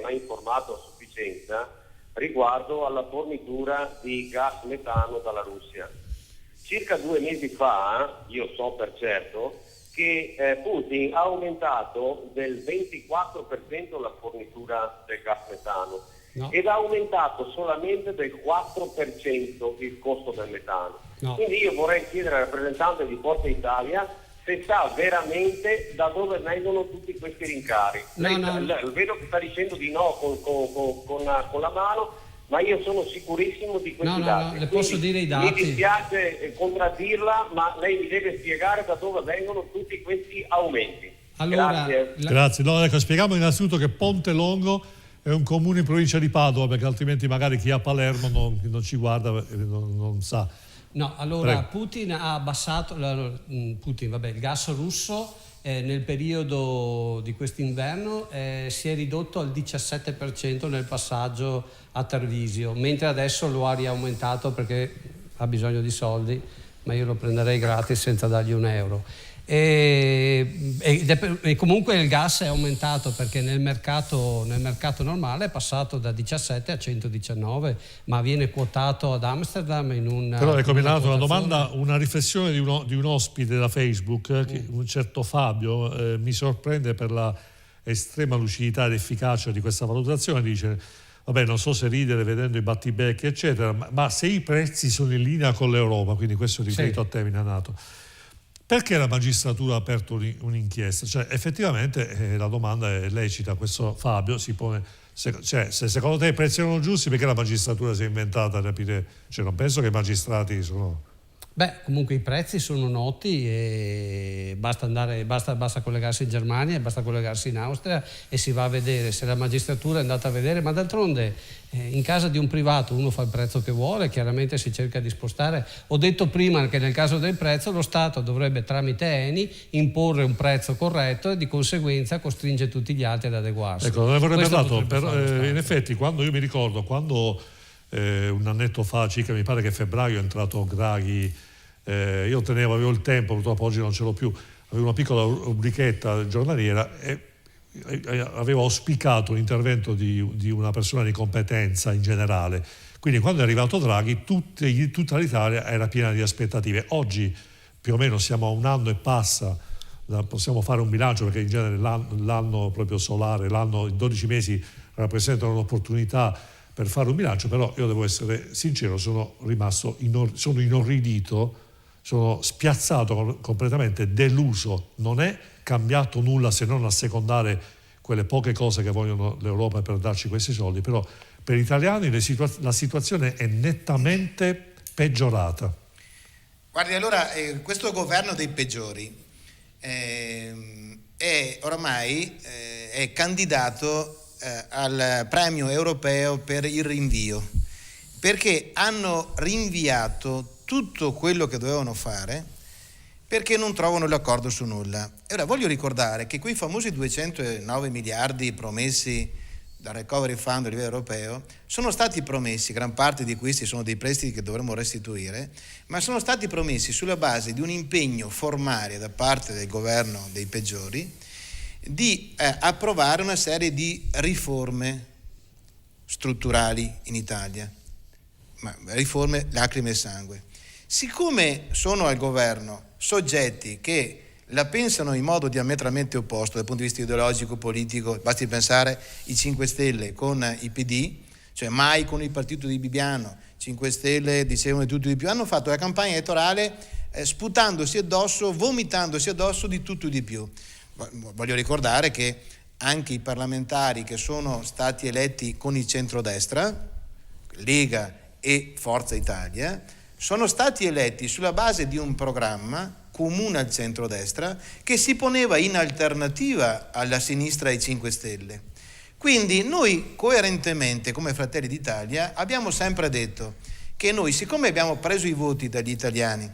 ha informato a sufficienza, riguardo alla fornitura di gas metano dalla Russia. Circa 2 mesi fa, io so per certo, che Putin ha aumentato del 24% la fornitura del gas metano. No. Ed ha aumentato solamente del 4% il costo del metano. No. Quindi io vorrei chiedere al rappresentante di Forza Italia se sa veramente da dove vengono tutti questi rincari. Vedo che sta dicendo di no con la mano, ma io sono sicurissimo di questi dati. Le posso dire i dati. Mi dispiace contraddirla, ma lei mi deve spiegare da dove vengono tutti questi aumenti. Allora, grazie. No, ecco, spieghiamo innanzitutto che Pontelongo è un comune in provincia di Padova, perché altrimenti magari chi è a Palermo non ci guarda e non sa. No, allora Putin ha abbassato il gas russo nel periodo di quest'inverno si è ridotto al 17% nel passaggio a Tarvisio, mentre adesso lo ha riaumentato perché ha bisogno di soldi, ma io lo prenderei gratis senza dargli un euro. E comunque il gas è aumentato perché nel mercato normale è passato da 17 a 119, ma viene quotato ad Amsterdam in un. Però ecco, mi ha dato una domanda, una riflessione di un ospite da Facebook, un certo Fabio, mi sorprende per la estrema lucidità ed efficacia di questa valutazione. Dice: vabbè, non so se ridere vedendo i battibecchi eccetera, ma se i prezzi sono in linea con l'Europa, quindi questo è riferito a te, Minanato, perché la magistratura ha aperto un'inchiesta? Cioè, effettivamente la domanda è lecita. Questo Fabio si pone, se secondo te i prezzi erano giusti, perché la magistratura si è inventata a capire? Cioè, non penso che i magistrati sono. Beh, comunque i prezzi sono noti e basta collegarsi in Germania, basta collegarsi in Austria e si va a vedere. Se la magistratura è andata a vedere, ma d'altronde in casa di un privato uno fa il prezzo che vuole, chiaramente si cerca di spostare. Ho detto prima che nel caso del prezzo lo Stato dovrebbe tramite ENI imporre un prezzo corretto e di conseguenza costringe tutti gli altri ad adeguarsi. Ecco, non ne vorrei parlato, in effetti quando un annetto fa, circa, mi pare che a febbraio è entrato Draghi, io avevo il Tempo, purtroppo oggi non ce l'ho più, avevo una piccola rubrichetta giornaliera e avevo auspicato l'intervento di una persona di competenza in generale. Quindi quando è arrivato Draghi tutta l'Italia era piena di aspettative. Oggi più o meno siamo a 1 anno e passa, possiamo fare un bilancio perché in genere l'anno proprio solare, i 12 mesi rappresentano un'opportunità per fare un bilancio, però io devo essere sincero, sono inorridito sono spiazzato, completamente deluso. Non è cambiato nulla se non assecondare quelle poche cose che vogliono l'Europa per darci questi soldi, però per gli italiani la situazione è nettamente peggiorata. Guardi, allora questo governo dei peggiori è oramai è candidato al premio europeo per il rinvio, perché hanno rinviato tutto quello che dovevano fare perché non trovano l'accordo su nulla. E ora voglio ricordare che quei famosi 209 miliardi promessi dal Recovery Fund a livello europeo sono stati promessi, gran parte di questi sono dei prestiti che dovremmo restituire, ma sono stati promessi sulla base di un impegno formale da parte del governo dei peggiori di approvare una serie di riforme strutturali in Italia, ma riforme lacrime e sangue. Siccome sono al governo soggetti che la pensano in modo diametralmente opposto dal punto di vista ideologico, politico, basti pensare i 5 Stelle con i PD, cioè mai con il partito di Bibbiano, 5 Stelle dicevano di tutto di più, hanno fatto la campagna elettorale sputandosi addosso, vomitandosi addosso di tutto e di più. Voglio ricordare che anche i parlamentari che sono stati eletti con il centrodestra, Lega e Forza Italia, sono stati eletti sulla base di un programma comune al centrodestra che si poneva in alternativa alla sinistra e ai 5 Stelle. Quindi noi coerentemente come Fratelli d'Italia abbiamo sempre detto che noi, siccome abbiamo preso i voti dagli italiani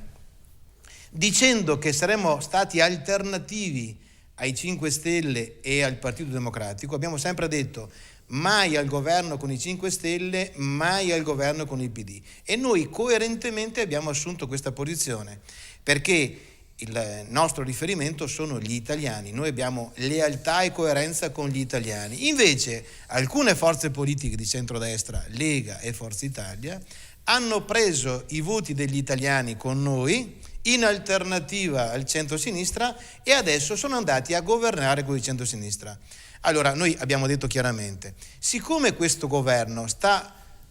dicendo che saremmo stati alternativi ai 5 Stelle e al Partito Democratico, abbiamo sempre detto mai al governo con i 5 Stelle, mai al governo con il PD. E noi coerentemente abbiamo assunto questa posizione, perché il nostro riferimento sono gli italiani, noi abbiamo lealtà e coerenza con gli italiani. Invece alcune forze politiche di centrodestra, Lega e Forza Italia, hanno preso i voti degli italiani con noi in alternativa al centro-sinistra e adesso sono andati a governare con il centro-sinistra. Allora noi abbiamo detto chiaramente, siccome questo governo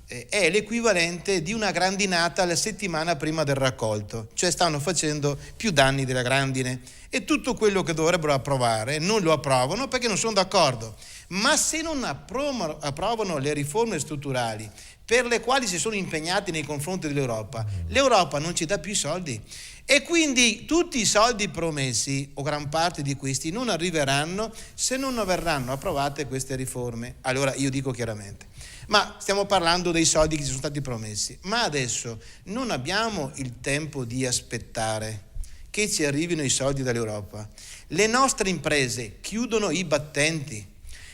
è l'equivalente di una grandinata la settimana prima del raccolto, cioè stanno facendo più danni della grandine e tutto quello che dovrebbero approvare non lo approvano perché non sono d'accordo. Ma se non approvano le riforme strutturali per le quali si sono impegnati nei confronti dell'Europa, l'Europa non ci dà più i soldi. E quindi tutti i soldi promessi, o gran parte di questi, non arriveranno se non verranno approvate queste riforme. Allora io dico chiaramente, ma stiamo parlando dei soldi che ci sono stati promessi, ma adesso non abbiamo il tempo di aspettare che ci arrivino i soldi dall'Europa. Le nostre imprese chiudono i battenti,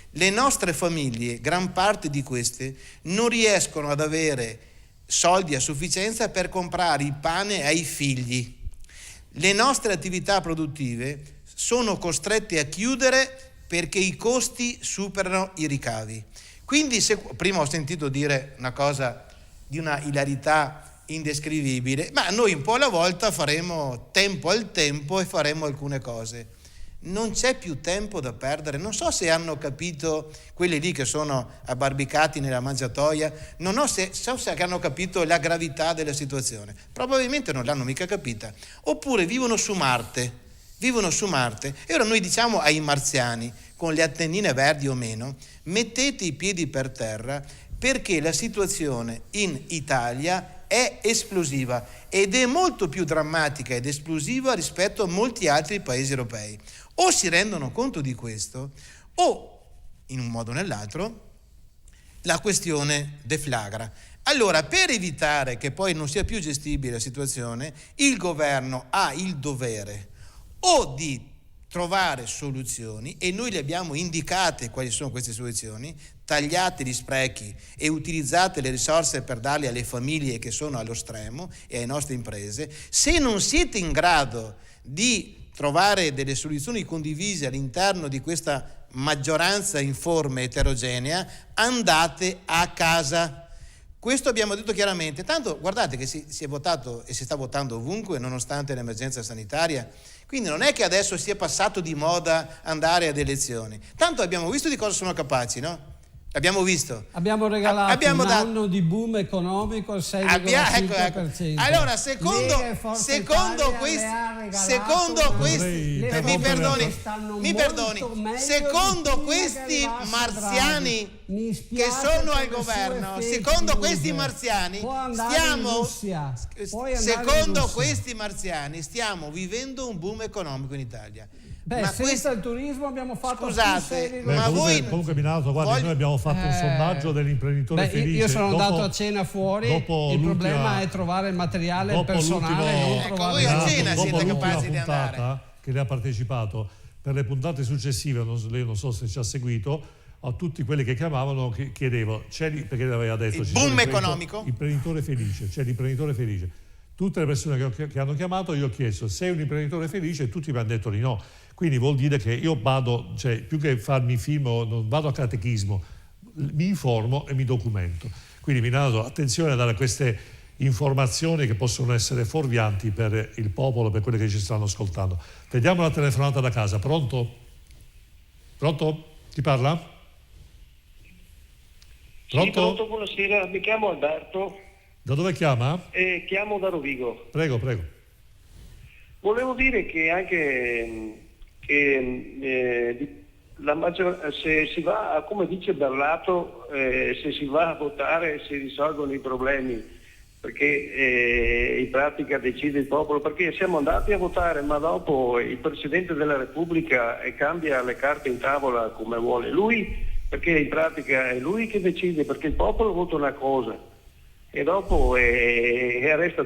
le nostre famiglie, gran parte di queste, non riescono ad avere soldi a sufficienza per comprare il pane ai figli. Le nostre attività produttive sono costrette a chiudere perché i costi superano i ricavi. Quindi prima ho sentito dire una cosa di una ilarità indescrivibile, ma noi un po' alla volta faremo tempo al tempo e faremo alcune cose. Non c'è più tempo da perdere. Non so se hanno capito quelli lì che sono abbarbicati nella mangiatoia, non so se hanno capito la gravità della situazione. Probabilmente non l'hanno mica capita. Oppure vivono su Marte. E ora noi diciamo ai marziani, con le antennine verdi o meno, mettete i piedi per terra perché la situazione in Italia è esplosiva ed è molto più drammatica ed esplosiva rispetto a molti altri paesi europei. O si rendono conto di questo o, in un modo o nell'altro, la questione deflagra. Allora, per evitare che poi non sia più gestibile la situazione, il governo ha il dovere o di trovare soluzioni, e noi le abbiamo indicate quali sono queste soluzioni: tagliate gli sprechi e utilizzate le risorse per darle alle famiglie che sono allo stremo e alle nostre imprese. Se non siete in grado di trovare delle soluzioni condivise all'interno di questa maggioranza informe eterogenea, andate a casa. Questo abbiamo detto chiaramente. Tanto guardate che si è votato e si sta votando ovunque nonostante l'emergenza sanitaria, quindi non è che adesso sia passato di moda andare ad elezioni. Tanto abbiamo visto di cosa sono capaci, no? L'abbiamo visto. Abbiamo regalato un anno di boom economico al 6,5%. Ecco. Allora, secondo questi marziani che sono al governo, secondo questi marziani stiamo vivendo un boom economico in Italia. Ma senza il turismo abbiamo fatto comunque Minato, guarda, noi abbiamo fatto un sondaggio dell'imprenditore felice. Io sono andato a cena fuori, il problema è trovare il materiale, il personale, non trovare a cena dopo siete l'ultima capaci di andare. puntata che lei ha partecipato, per le puntate successive, lei non so se ci ha seguito, a tutti quelli che chiamavano chiedevo, perché aveva detto il boom economico? Imprenditore felice, c'è l'imprenditore felice. Tutte le persone che hanno chiamato, io ho chiesto: sei un imprenditore felice? E tutti mi hanno detto di no. Quindi vuol dire che io vado, più che farmi film, non vado a catechismo, mi informo e mi documento. Quindi mi dà attenzione a dare queste informazioni che possono essere fuorvianti per il popolo, per quelli che ci stanno ascoltando. Vediamo la telefonata da casa. Pronto? Pronto? Chi parla? Pronto? Sì, pronto, buonasera, mi chiamo Alberto. Da dove chiama? Chiamo da Rovigo. Prego. Volevo dire che anche se si va, come dice Berlato, se si va a votare si risolvono i problemi, perché in pratica decide il popolo, perché siamo andati a votare ma dopo il Presidente della Repubblica cambia le carte in tavola come vuole lui, perché in pratica è lui che decide, perché il popolo vota una cosa e dopo resta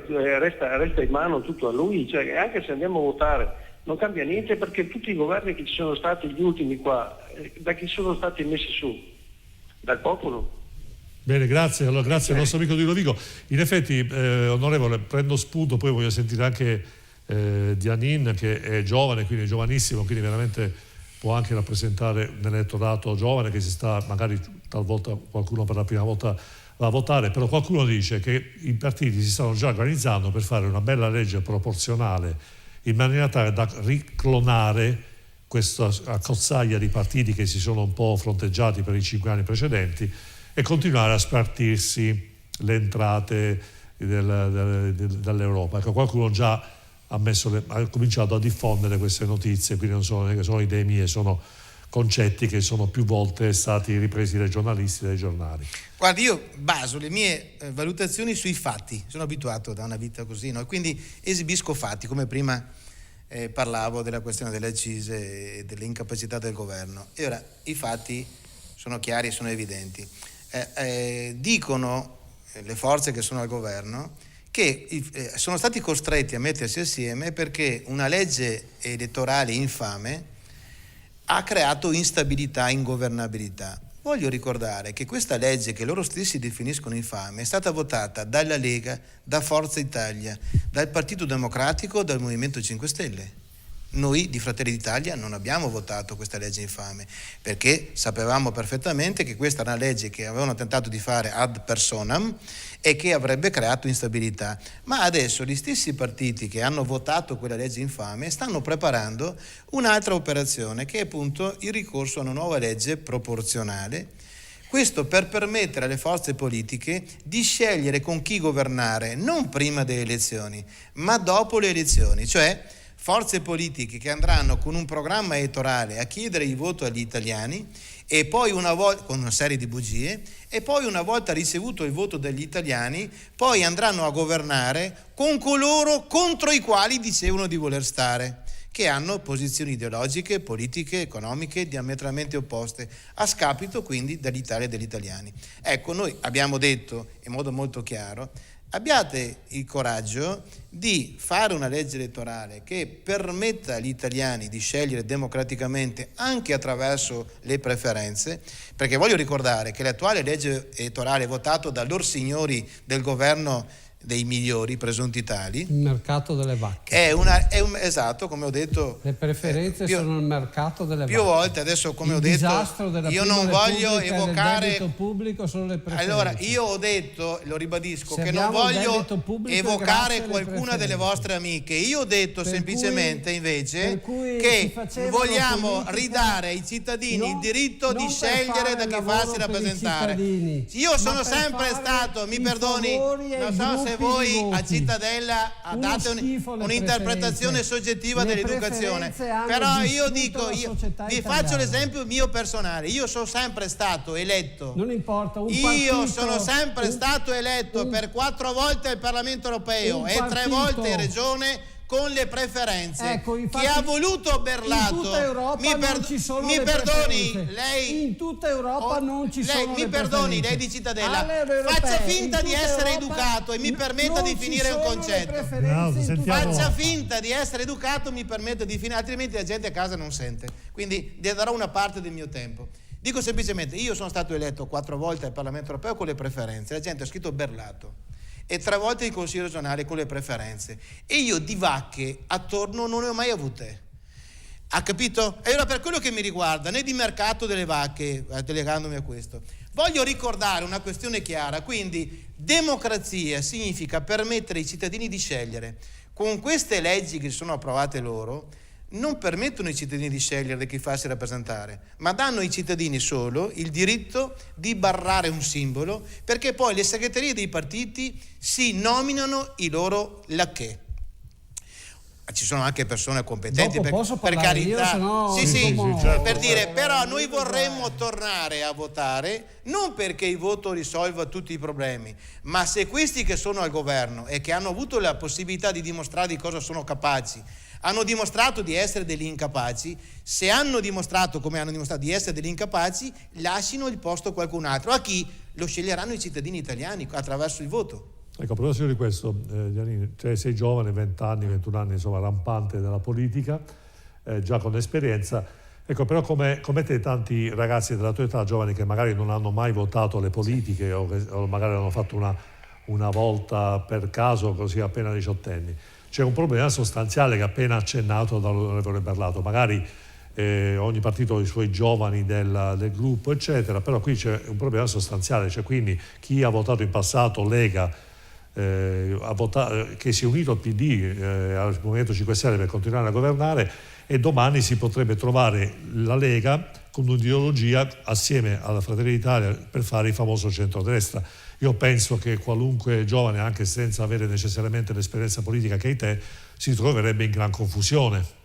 in mano tutto a lui, cioè anche se andiamo a votare non cambia niente, perché tutti i governi che ci sono stati, gli ultimi qua, da chi sono stati messi su? Dal popolo. Bene, grazie. Allora, grazie al nostro amico di Rovigo. In effetti, onorevole, prendo spunto, poi voglio sentire anche Dianin, che è giovane, quindi è giovanissimo, quindi veramente può anche rappresentare un elettorato giovane che si sta, magari talvolta qualcuno per la prima volta va a votare, però qualcuno dice che i partiti si stanno già organizzando per fare una bella legge proporzionale in maniera tale da riclonare questa accozzaglia di partiti che si sono un po' fronteggiati per i 5 anni precedenti e continuare a spartirsi le entrate dall'Europa. Ecco, qualcuno già ha cominciato a diffondere queste notizie, quindi non sono idee mie, sono concetti che sono più volte stati ripresi dai giornalisti e dai giornali. Guardi, io baso le mie valutazioni sui fatti, sono abituato da una vita così, no? Quindi esibisco fatti, come prima parlavo della questione delle accise e dell'incapacità del governo. E ora i fatti sono chiari e sono evidenti. Dicono le forze che sono al governo che sono stati costretti a mettersi assieme perché una legge elettorale infame ha creato instabilità e ingovernabilità. Voglio ricordare che questa legge, che loro stessi definiscono infame, è stata votata dalla Lega, da Forza Italia, dal Partito Democratico, dal Movimento 5 Stelle. Noi di Fratelli d'Italia non abbiamo votato questa legge infame perché sapevamo perfettamente che questa era una legge che avevano tentato di fare ad personam e che avrebbe creato instabilità. Ma adesso gli stessi partiti che hanno votato quella legge infame stanno preparando un'altra operazione, che è appunto il ricorso a una nuova legge proporzionale. Questo per permettere alle forze politiche di scegliere con chi governare, non prima delle elezioni, ma dopo le elezioni, cioè forze politiche che andranno con un programma elettorale a chiedere il voto agli italiani e poi una volta, con una serie di bugie, e poi una volta ricevuto il voto degli italiani, poi andranno a governare con coloro contro i quali dicevano di voler stare, che hanno posizioni ideologiche, politiche, economiche diametralmente opposte, a scapito quindi dell'Italia e degli italiani. Ecco, noi abbiamo detto in modo molto chiaro: abbiate il coraggio di fare una legge elettorale che permetta agli italiani di scegliere democraticamente anche attraverso le preferenze, perché voglio ricordare che l'attuale legge elettorale votata da lor signori del governo dei migliori, presunti tali. Il mercato delle vacche. Esatto, come ho detto. Le preferenze sono il mercato delle vacche. Più volte, adesso come ho detto, io non voglio evocare il debito pubblico, sono le preferenze. Allora, io ho detto, lo ribadisco, che non voglio evocare qualcuna delle vostre amiche. Io ho detto semplicemente invece che vogliamo ridare ai cittadini il diritto di scegliere da chi farsi rappresentare. Io sono sempre stato, mi perdoni, non so se voi a Cittadella date un'interpretazione soggettiva dell'educazione, però io dico, vi faccio l'esempio mio personale. Io sono sempre stato eletto, non importa, io sono sempre stato eletto per 4 volte al Parlamento europeo e 3 volte in regione con le preferenze. Ecco, infatti, chi ha voluto Berlato, in tutta Europa non ci sono le perdoni, preferenze. lei In tutta Europa non ci sono mi le perdoni, preferenze. lei di Cittadella, All'europea, faccia finta di essere Europa, educato e mi permetta di finire un concetto. Faccia finta di essere educato, mi permetta di finire, altrimenti la gente a casa non sente. Quindi darò una parte del mio tempo. Dico semplicemente, io sono stato eletto 4 volte al Parlamento europeo con le preferenze, la gente ha scritto Berlato, e 3 volte il Consiglio regionale con le preferenze, e io di vacche attorno non ne ho mai avute. Ha capito? E ora, per quello che mi riguarda, né di mercato delle vacche, delegandomi a questo, voglio ricordare una questione chiara. Quindi democrazia significa permettere ai cittadini di scegliere. Con queste leggi che sono approvate loro non permettono ai cittadini di scegliere da chi farsi rappresentare, ma danno ai cittadini solo il diritto di barrare un simbolo, perché poi le segreterie dei partiti si nominano i loro lacchè. Ci sono anche persone competenti, per carità. Certo. Per dire, però noi vorremmo tornare a votare non perché il voto risolva tutti i problemi, ma se questi che sono al governo e che hanno avuto la possibilità di dimostrare di cosa sono capaci hanno dimostrato di essere degli incapaci, se hanno dimostrato, come hanno dimostrato, di essere degli incapaci, lasciano il posto a qualcun altro. A chi? Lo sceglieranno i cittadini italiani attraverso il voto. Ecco, a proposito di questo, Giannini, sei giovane, 20 anni, 21 anni, insomma, rampante della politica, già con esperienza. Ecco, però come te, tanti ragazzi della tua età, giovani, che magari non hanno mai votato alle politiche o magari hanno fatto una volta per caso, così appena 18enni, c'è un problema sostanziale che ha appena accennato dall'onorevole Berlato. Magari ogni partito ha i suoi giovani del gruppo, eccetera, però qui c'è un problema sostanziale, cioè quindi chi ha votato in passato Lega, che si è unito al PD, al Movimento 5 Stelle per continuare a governare, e domani si potrebbe trovare la Lega con un'ideologia assieme alla Fratelli d'Italia per fare il famoso centrodestra. Io penso che qualunque giovane, anche senza avere necessariamente l'esperienza politica che hai te, si troverebbe in gran confusione.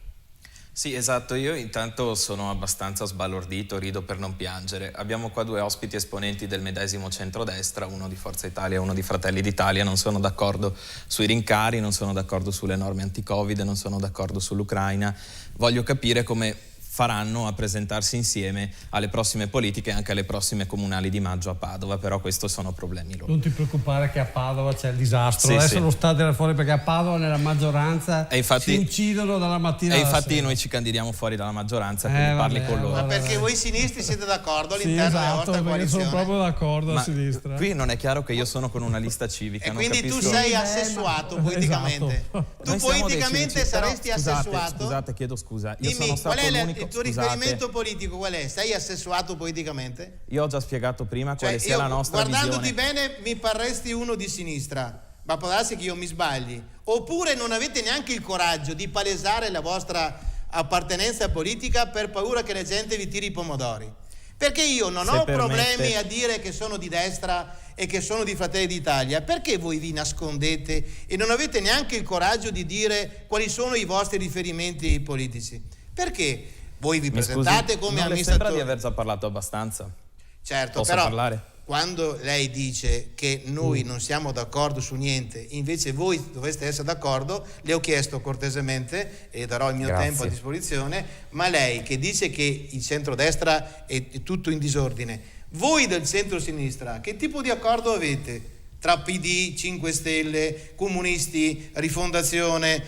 Sì, esatto, io intanto sono abbastanza sbalordito, rido per non piangere. Abbiamo qua 2 ospiti esponenti del medesimo centrodestra, uno di Forza Italia e uno di Fratelli d'Italia. Non sono d'accordo sui rincari, non sono d'accordo sulle norme anti-Covid, non sono d'accordo sull'Ucraina. Voglio capire come faranno a presentarsi insieme alle prossime politiche e anche alle prossime comunali di maggio a Padova, però questi sono problemi loro. Non ti preoccupare che a Padova c'è il disastro, sì, adesso sì. lo state fuori perché a Padova nella maggioranza si uccidono dalla mattina alla infatti sera. Noi ci candidiamo fuori dalla maggioranza, quindi parli con loro. Ma perché voi sinistri siete d'accordo all'interno della vostra coalizione? Sono proprio d'accordo a sinistra. Qui non è chiaro che io sono con una lista civica. E quindi tu sei assessuato politicamente. Tu politicamente saresti assessuato? Scusate, chiedo scusa. Io Dimmi, sono stato qual è l'unico... il tuo riferimento politico? Qual è? Sei assessuato politicamente? Io ho già spiegato prima quale sia la nostra guardandoti visione. bene mi parresti uno di sinistra, ma può darsi che io mi sbagli. Oppure non avete neanche il coraggio di palesare la vostra appartenenza politica per paura che la gente vi tiri i pomodori. Perché io non ho problemi a dire che sono di destra e che sono di Fratelli d'Italia. Perché voi vi nascondete e non avete neanche il coraggio di dire quali sono i vostri riferimenti politici? Perché voi vi presentate come amministratori? Non le sembra di aver già parlato abbastanza? Certo, Posso però parlare? Quando lei dice che noi non siamo d'accordo su niente, invece voi dovreste essere d'accordo, le ho chiesto cortesemente e darò il mio tempo a disposizione, ma lei che dice che il centrodestra è tutto in disordine, voi del centro-sinistra che tipo di accordo avete? Tra PD, 5 Stelle, comunisti, rifondazione,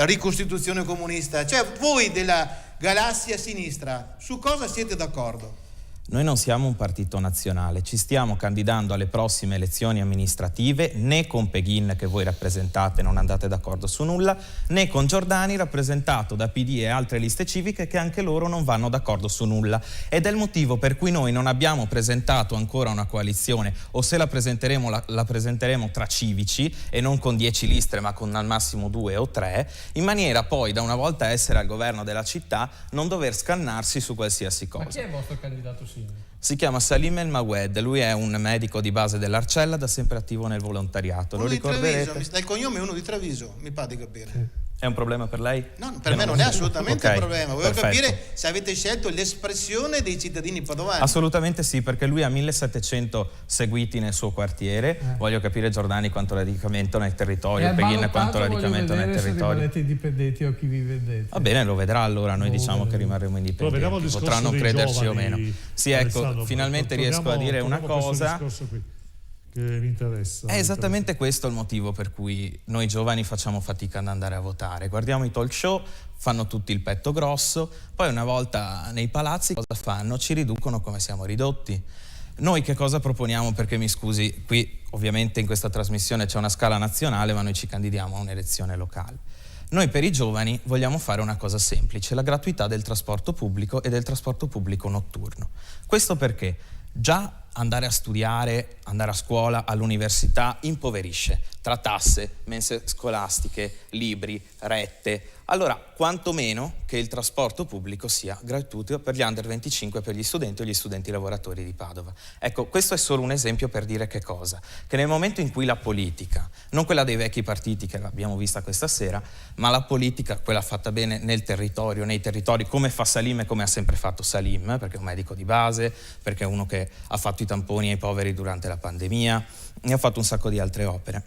ricostituzione comunista, cioè voi della galassia sinistra, su cosa siete d'accordo? Noi non siamo un partito nazionale, ci stiamo candidando alle prossime elezioni amministrative né con Peghin, che voi rappresentate, non andate d'accordo su nulla, né con Giordani, rappresentato da PD e altre liste civiche, che anche loro non vanno d'accordo su nulla. Ed è il motivo per cui noi non abbiamo presentato ancora una coalizione, o se la presenteremo la presenteremo tra civici e non con 10 liste ma con al massimo 2 o 3, in maniera poi da una volta essere al governo della città non dover scannarsi su qualsiasi cosa. Ma chi è il vostro candidato sindaco? Si chiama Salim El Mawed, lui è un medico di base dell'Arcella, da sempre attivo nel volontariato. Uno Lo ricorderete? di Treviso, dal cognome è uno di Treviso, mi pare di capire. È un problema per lei? No, per me non è assolutamente Ok, un problema. Volevo perfetto. capire se avete scelto l'espressione dei cittadini padovani. Assolutamente sì, perché lui ha 1700 seguiti nel suo quartiere. Voglio capire Giordani quanto radicamento nel territorio, Peghin quanto radicamento nel territorio. Se rimanete indipendenti o chi vi vedete. Va bene, lo vedrà allora, noi diciamo che rimarremo Però vediamo il indipendenti, discorso potranno dei crederci o giovani, meno. Sì, ecco, Alessandro, finalmente riesco a dire una cosa. Questo discorso qui, che mi interessa. È esattamente questo il motivo per cui noi giovani facciamo fatica ad andare a votare. Guardiamo i talk show, fanno tutti il petto grosso, poi una volta nei palazzi cosa fanno? Ci riducono come siamo ridotti. Noi che cosa proponiamo? Perché mi scusi, qui ovviamente in questa trasmissione c'è una scala nazionale, ma noi ci candidiamo a un'elezione locale. Noi per i giovani vogliamo fare una cosa semplice, la gratuità del trasporto pubblico e del trasporto pubblico notturno. Questo perché già andare a studiare, andare a scuola, all'università impoverisce, tra tasse, mense scolastiche, libri, rette. Allora, quantomeno che il trasporto pubblico sia gratuito per gli under 25, per gli studenti o gli studenti lavoratori di Padova. Ecco, questo è solo un esempio per dire che cosa? Che nel momento in cui la politica, non quella dei vecchi partiti che l'abbiamo vista questa sera, ma la politica, quella fatta bene nel territorio, nei territori, come fa Salim e come ha sempre fatto Salim, perché è un medico di base, perché è uno che ha fatto i tamponi ai poveri durante la pandemia e ha fatto un sacco di altre opere.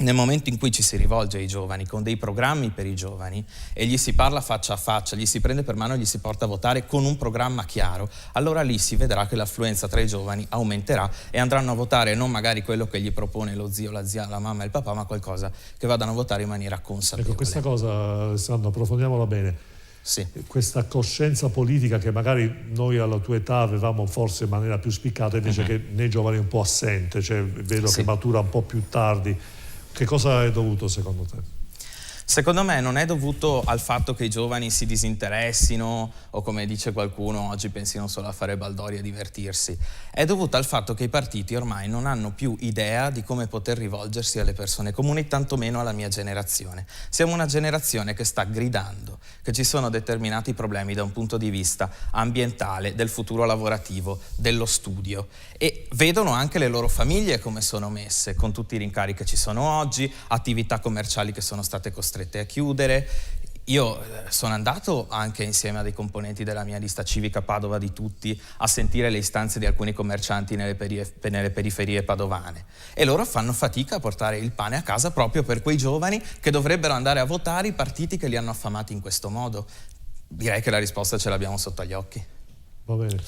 Nel momento in cui ci si rivolge ai giovani con dei programmi per i giovani e gli si parla faccia a faccia, gli si prende per mano e gli si porta a votare con un programma chiaro, allora lì si vedrà che l'affluenza tra i giovani aumenterà e andranno a votare non magari quello che gli propone lo zio, la zia, la mamma e il papà, ma qualcosa che vadano a votare in maniera consapevole. Ecco, questa cosa, Alessandro, approfondiamola bene. Sì. Questa coscienza politica che magari noi alla tua età avevamo forse in maniera più spiccata, invece che nei giovani è un po' assente, cioè vedo che matura un po' più tardi. Che cosa è dovuto secondo te? Secondo me non è dovuto al fatto che i giovani si disinteressino o, come dice qualcuno, oggi pensino solo a fare baldori e divertirsi. È dovuto al fatto che i partiti ormai non hanno più idea di come poter rivolgersi alle persone comuni, tantomeno alla mia generazione. Siamo una generazione che sta gridando che ci sono determinati problemi da un punto di vista ambientale, del futuro lavorativo, dello studio, e vedono anche le loro famiglie come sono messe, con tutti i rincari che ci sono oggi, attività commerciali che sono state costrette a chiudere. Io sono andato anche insieme a dei componenti della mia lista civica Padova di tutti a sentire le istanze di alcuni commercianti nelle periferie padovane, e loro fanno fatica a portare il pane a casa proprio per quei giovani che dovrebbero andare a votare i partiti che li hanno affamati in questo modo. Direi che la risposta ce l'abbiamo sotto agli occhi. Va bene.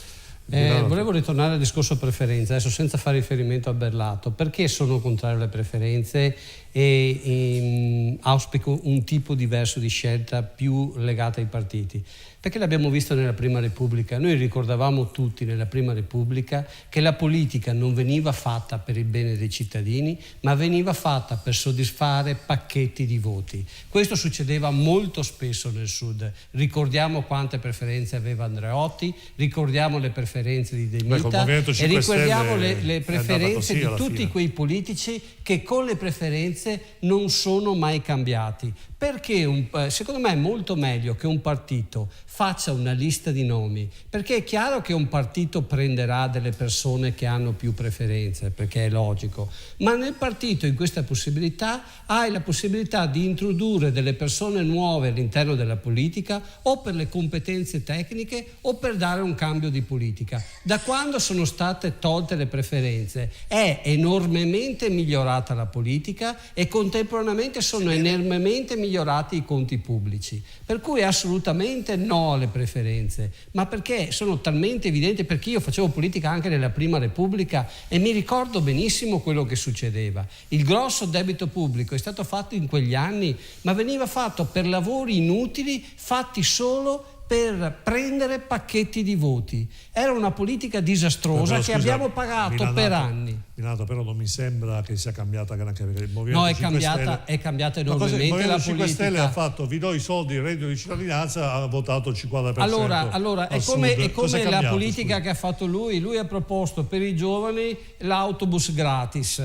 Volevo ritornare al discorso preferenze, adesso senza fare riferimento a Berlato. Perché sono contrario alle preferenze e auspico un tipo diverso di scelta più legata ai partiti? Perché l'abbiamo visto nella Prima Repubblica. Noi ricordavamo tutti nella Prima Repubblica che la politica non veniva fatta per il bene dei cittadini, ma veniva fatta per soddisfare pacchetti di voti. Questo succedeva molto spesso nel Sud. Ricordiamo quante preferenze aveva Andreotti, ricordiamo le preferenze di De Mita e ricordiamo le preferenze di tutti quei politici che con le preferenze non sono mai cambiati. Perché secondo me è molto meglio che un partito faccia una lista di nomi, perché è chiaro che un partito prenderà delle persone che hanno più preferenze, perché è logico, ma nel partito in questa possibilità hai la possibilità di introdurre delle persone nuove all'interno della politica, o per le competenze tecniche o per dare un cambio di politica. Da quando sono state tolte le preferenze è enormemente migliorata la politica e contemporaneamente sono enormemente migliorati i conti pubblici, per cui assolutamente no alle preferenze, ma perché sono talmente evidenti, perché io facevo politica anche nella Prima Repubblica e mi ricordo benissimo quello che succedeva. Il grosso debito pubblico è stato fatto in quegli anni, ma veniva fatto per lavori inutili, fatti solo per prendere pacchetti di voti. Era una politica disastrosa che abbiamo pagato per anni. Minato, però non mi sembra che sia cambiata granché, perché il Movimento No, è 5 cambiata enormemente il Movimento la 5 politica. Stelle ha fatto, vi do i soldi, il reddito di cittadinanza, ha votato il 50%. Allora è come la cambiato, politica scusa? che ha fatto lui ha proposto per i giovani l'autobus gratis.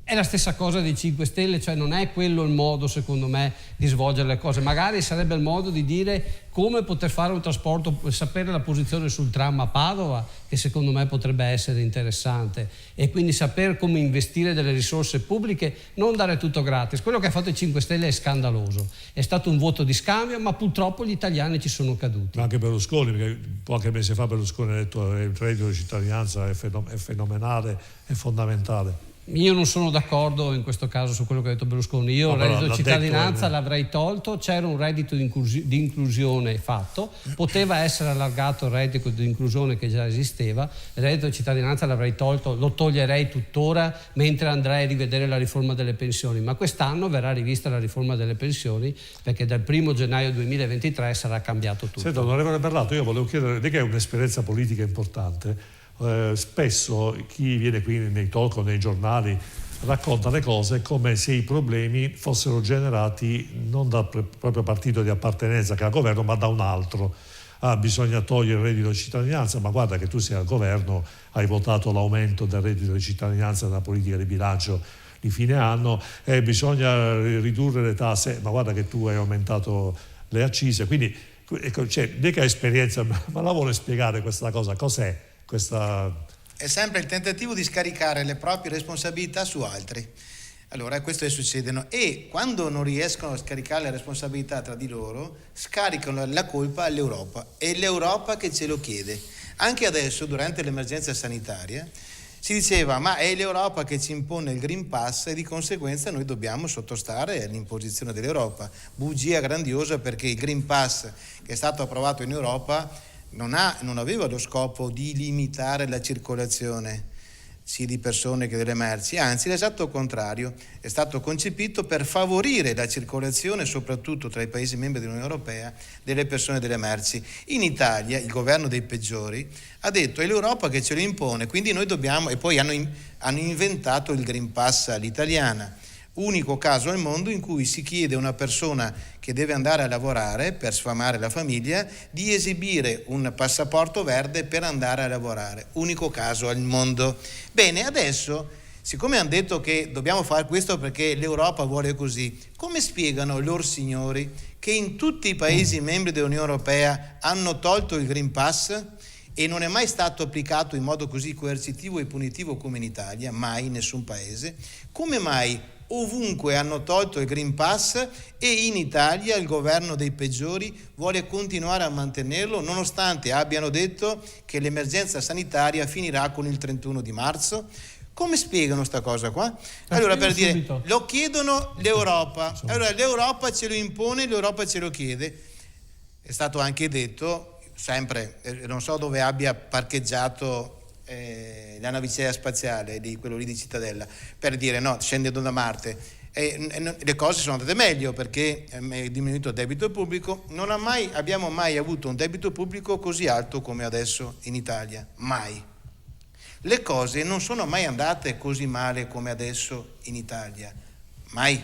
È la stessa cosa dei 5 Stelle, cioè non è quello il modo, secondo me, di svolgere le cose. Magari sarebbe il modo di dire come poter fare un trasporto, sapere la posizione sul tram a Padova, che secondo me potrebbe essere interessante, e quindi sapere come investire delle risorse pubbliche, non dare tutto gratis. Quello che ha fatto i 5 Stelle è scandaloso, è stato un voto di scambio, ma purtroppo gli italiani ci sono caduti. Ma anche Berlusconi, perché qualche mese fa Berlusconi ha detto che il reddito di cittadinanza è fenomenale, è fondamentale. Io non sono d'accordo in questo caso su quello che ha detto Berlusconi. Io il reddito di cittadinanza l'avrei tolto, c'era un reddito di inclusione fatto, poteva essere allargato il reddito di inclusione che già esisteva, il reddito di cittadinanza l'avrei tolto, lo toglierei tuttora mentre andrei a rivedere la riforma delle pensioni, ma quest'anno verrà rivista la riforma delle pensioni perché dal 1 gennaio 2023 sarà cambiato tutto. Senta, onorevole Berlato, io volevo chiedere, lei che è un'esperienza politica importante, spesso chi viene qui nei talk o nei giornali racconta le cose come se i problemi fossero generati non dal proprio partito di appartenenza che è al governo, ma da un altro. Bisogna togliere il reddito di cittadinanza, ma guarda che tu sei al governo, hai votato l'aumento del reddito di cittadinanza nella politica di bilancio di fine anno, bisogna ridurre le tasse, ma guarda che tu hai aumentato le accise. Quindi lei che ha esperienza, ma la vuole spiegare questa cosa, cos'è? È sempre il tentativo di scaricare le proprie responsabilità su altri. Allora, questo è succedono, e quando non riescono a scaricare le responsabilità tra di loro, scaricano la colpa all'Europa. È l'Europa che ce lo chiede. Anche adesso, durante l'emergenza sanitaria, si diceva ma è l'Europa che ci impone il Green Pass e di conseguenza noi dobbiamo sottostare all'imposizione dell'Europa. Bugia grandiosa, perché il Green Pass che è stato approvato in Europa non aveva lo scopo di limitare la circolazione sia di persone che delle merci, anzi l'esatto contrario, è stato concepito per favorire la circolazione soprattutto tra i Paesi membri dell'Unione Europea delle persone e delle merci. In Italia il governo dei peggiori ha detto è l'Europa che ce lo impone, quindi noi dobbiamo, e poi hanno inventato il Green Pass all'italiana. Unico caso al mondo in cui si chiede a una persona che deve andare a lavorare per sfamare la famiglia di esibire un passaporto verde per andare a lavorare. Unico caso al mondo. Bene, adesso, siccome hanno detto che dobbiamo fare questo perché l'Europa vuole così, come spiegano loro signori che in tutti i Paesi membri dell'Unione Europea hanno tolto il Green Pass e non è mai stato applicato in modo così coercitivo e punitivo come in Italia, mai in nessun Paese? Come mai ovunque hanno tolto il Green Pass e in Italia il governo dei peggiori vuole continuare a mantenerlo nonostante abbiano detto che l'emergenza sanitaria finirà con il 31 di marzo? Come spiegano sta cosa qua? Allora, per dire, lo chiedono l'Europa, allora l'Europa ce lo impone, l'Europa ce lo chiede. È stato anche detto, sempre, non so dove abbia parcheggiato la navicella spaziale di quello lì di Cittadella, per dire no, scendendo da Marte, le cose sono andate meglio perché è diminuito il debito pubblico. Non abbiamo mai avuto un debito pubblico così alto come adesso in Italia, mai. Le cose non sono mai andate così male come adesso in Italia, mai.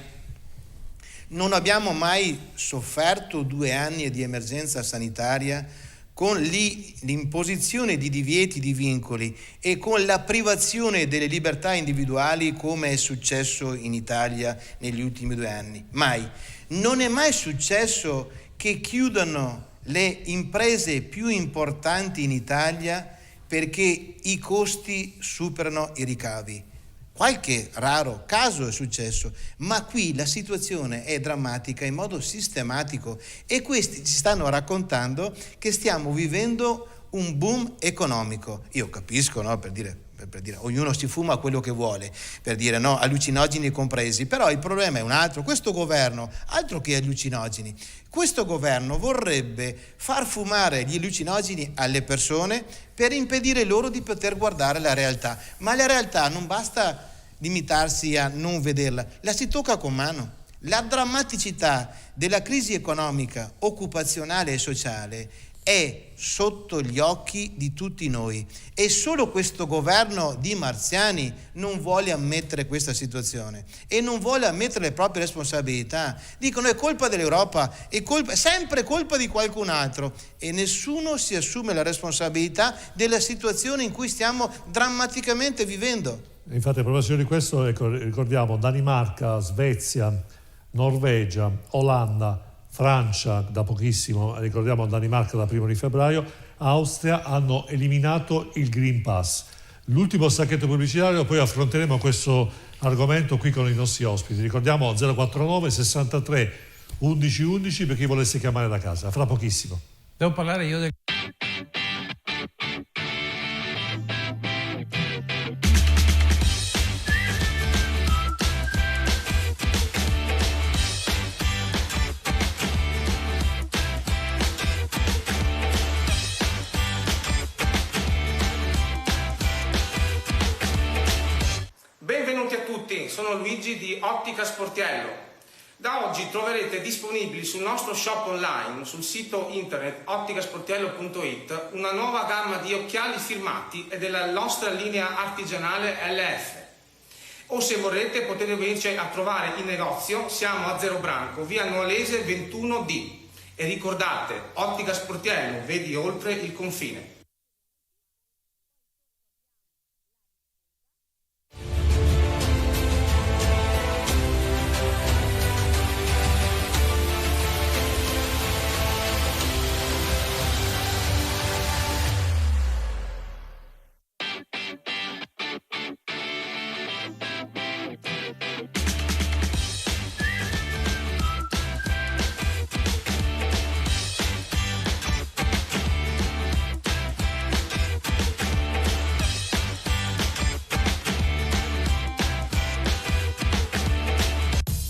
Non abbiamo mai sofferto 2 anni di emergenza sanitaria con l'imposizione di divieti, di vincoli e con la privazione delle libertà individuali come è successo in Italia negli ultimi 2 anni. Mai. Non è mai successo che chiudano le imprese più importanti in Italia perché i costi superano i ricavi. Qualche raro caso è successo, ma qui la situazione è drammatica in modo sistematico e questi ci stanno raccontando che stiamo vivendo un boom economico. Io capisco, no? Per dire, ognuno si fuma quello che vuole, per dire no, allucinogeni compresi, però il problema è un altro. Questo governo, altro che allucinogeni, questo governo vorrebbe far fumare gli allucinogeni alle persone per impedire loro di poter guardare la realtà, ma la realtà non basta limitarsi a non vederla, la si tocca con mano. La drammaticità della crisi economica, occupazionale e sociale è sotto gli occhi di tutti noi e solo questo governo di marziani non vuole ammettere questa situazione e non vuole ammettere le proprie responsabilità. Dicono è colpa dell'Europa, è sempre colpa di qualcun altro e nessuno si assume la responsabilità della situazione in cui stiamo drammaticamente vivendo. Infatti a proposito di questo ricordiamo Danimarca, Svezia, Norvegia, Olanda, Francia da pochissimo, ricordiamo Danimarca da 1 febbraio, Austria hanno eliminato il Green Pass. L'ultimo sacchetto pubblicitario, poi affronteremo questo argomento qui con i nostri ospiti. Ricordiamo 049 63 11 11 per chi volesse chiamare da casa, fra pochissimo. Devo parlare io del... Benvenuti a tutti, sono Luigi di Ottica Sportiello. Da oggi troverete disponibili sul nostro shop online, sul sito internet otticasportiello.it, una nuova gamma di occhiali firmati e della nostra linea artigianale LF. O se vorrete potete venirci a trovare in negozio, siamo a Zero Branco, via Nuolese 21D. E ricordate, Ottica Sportiello, vedi oltre il confine.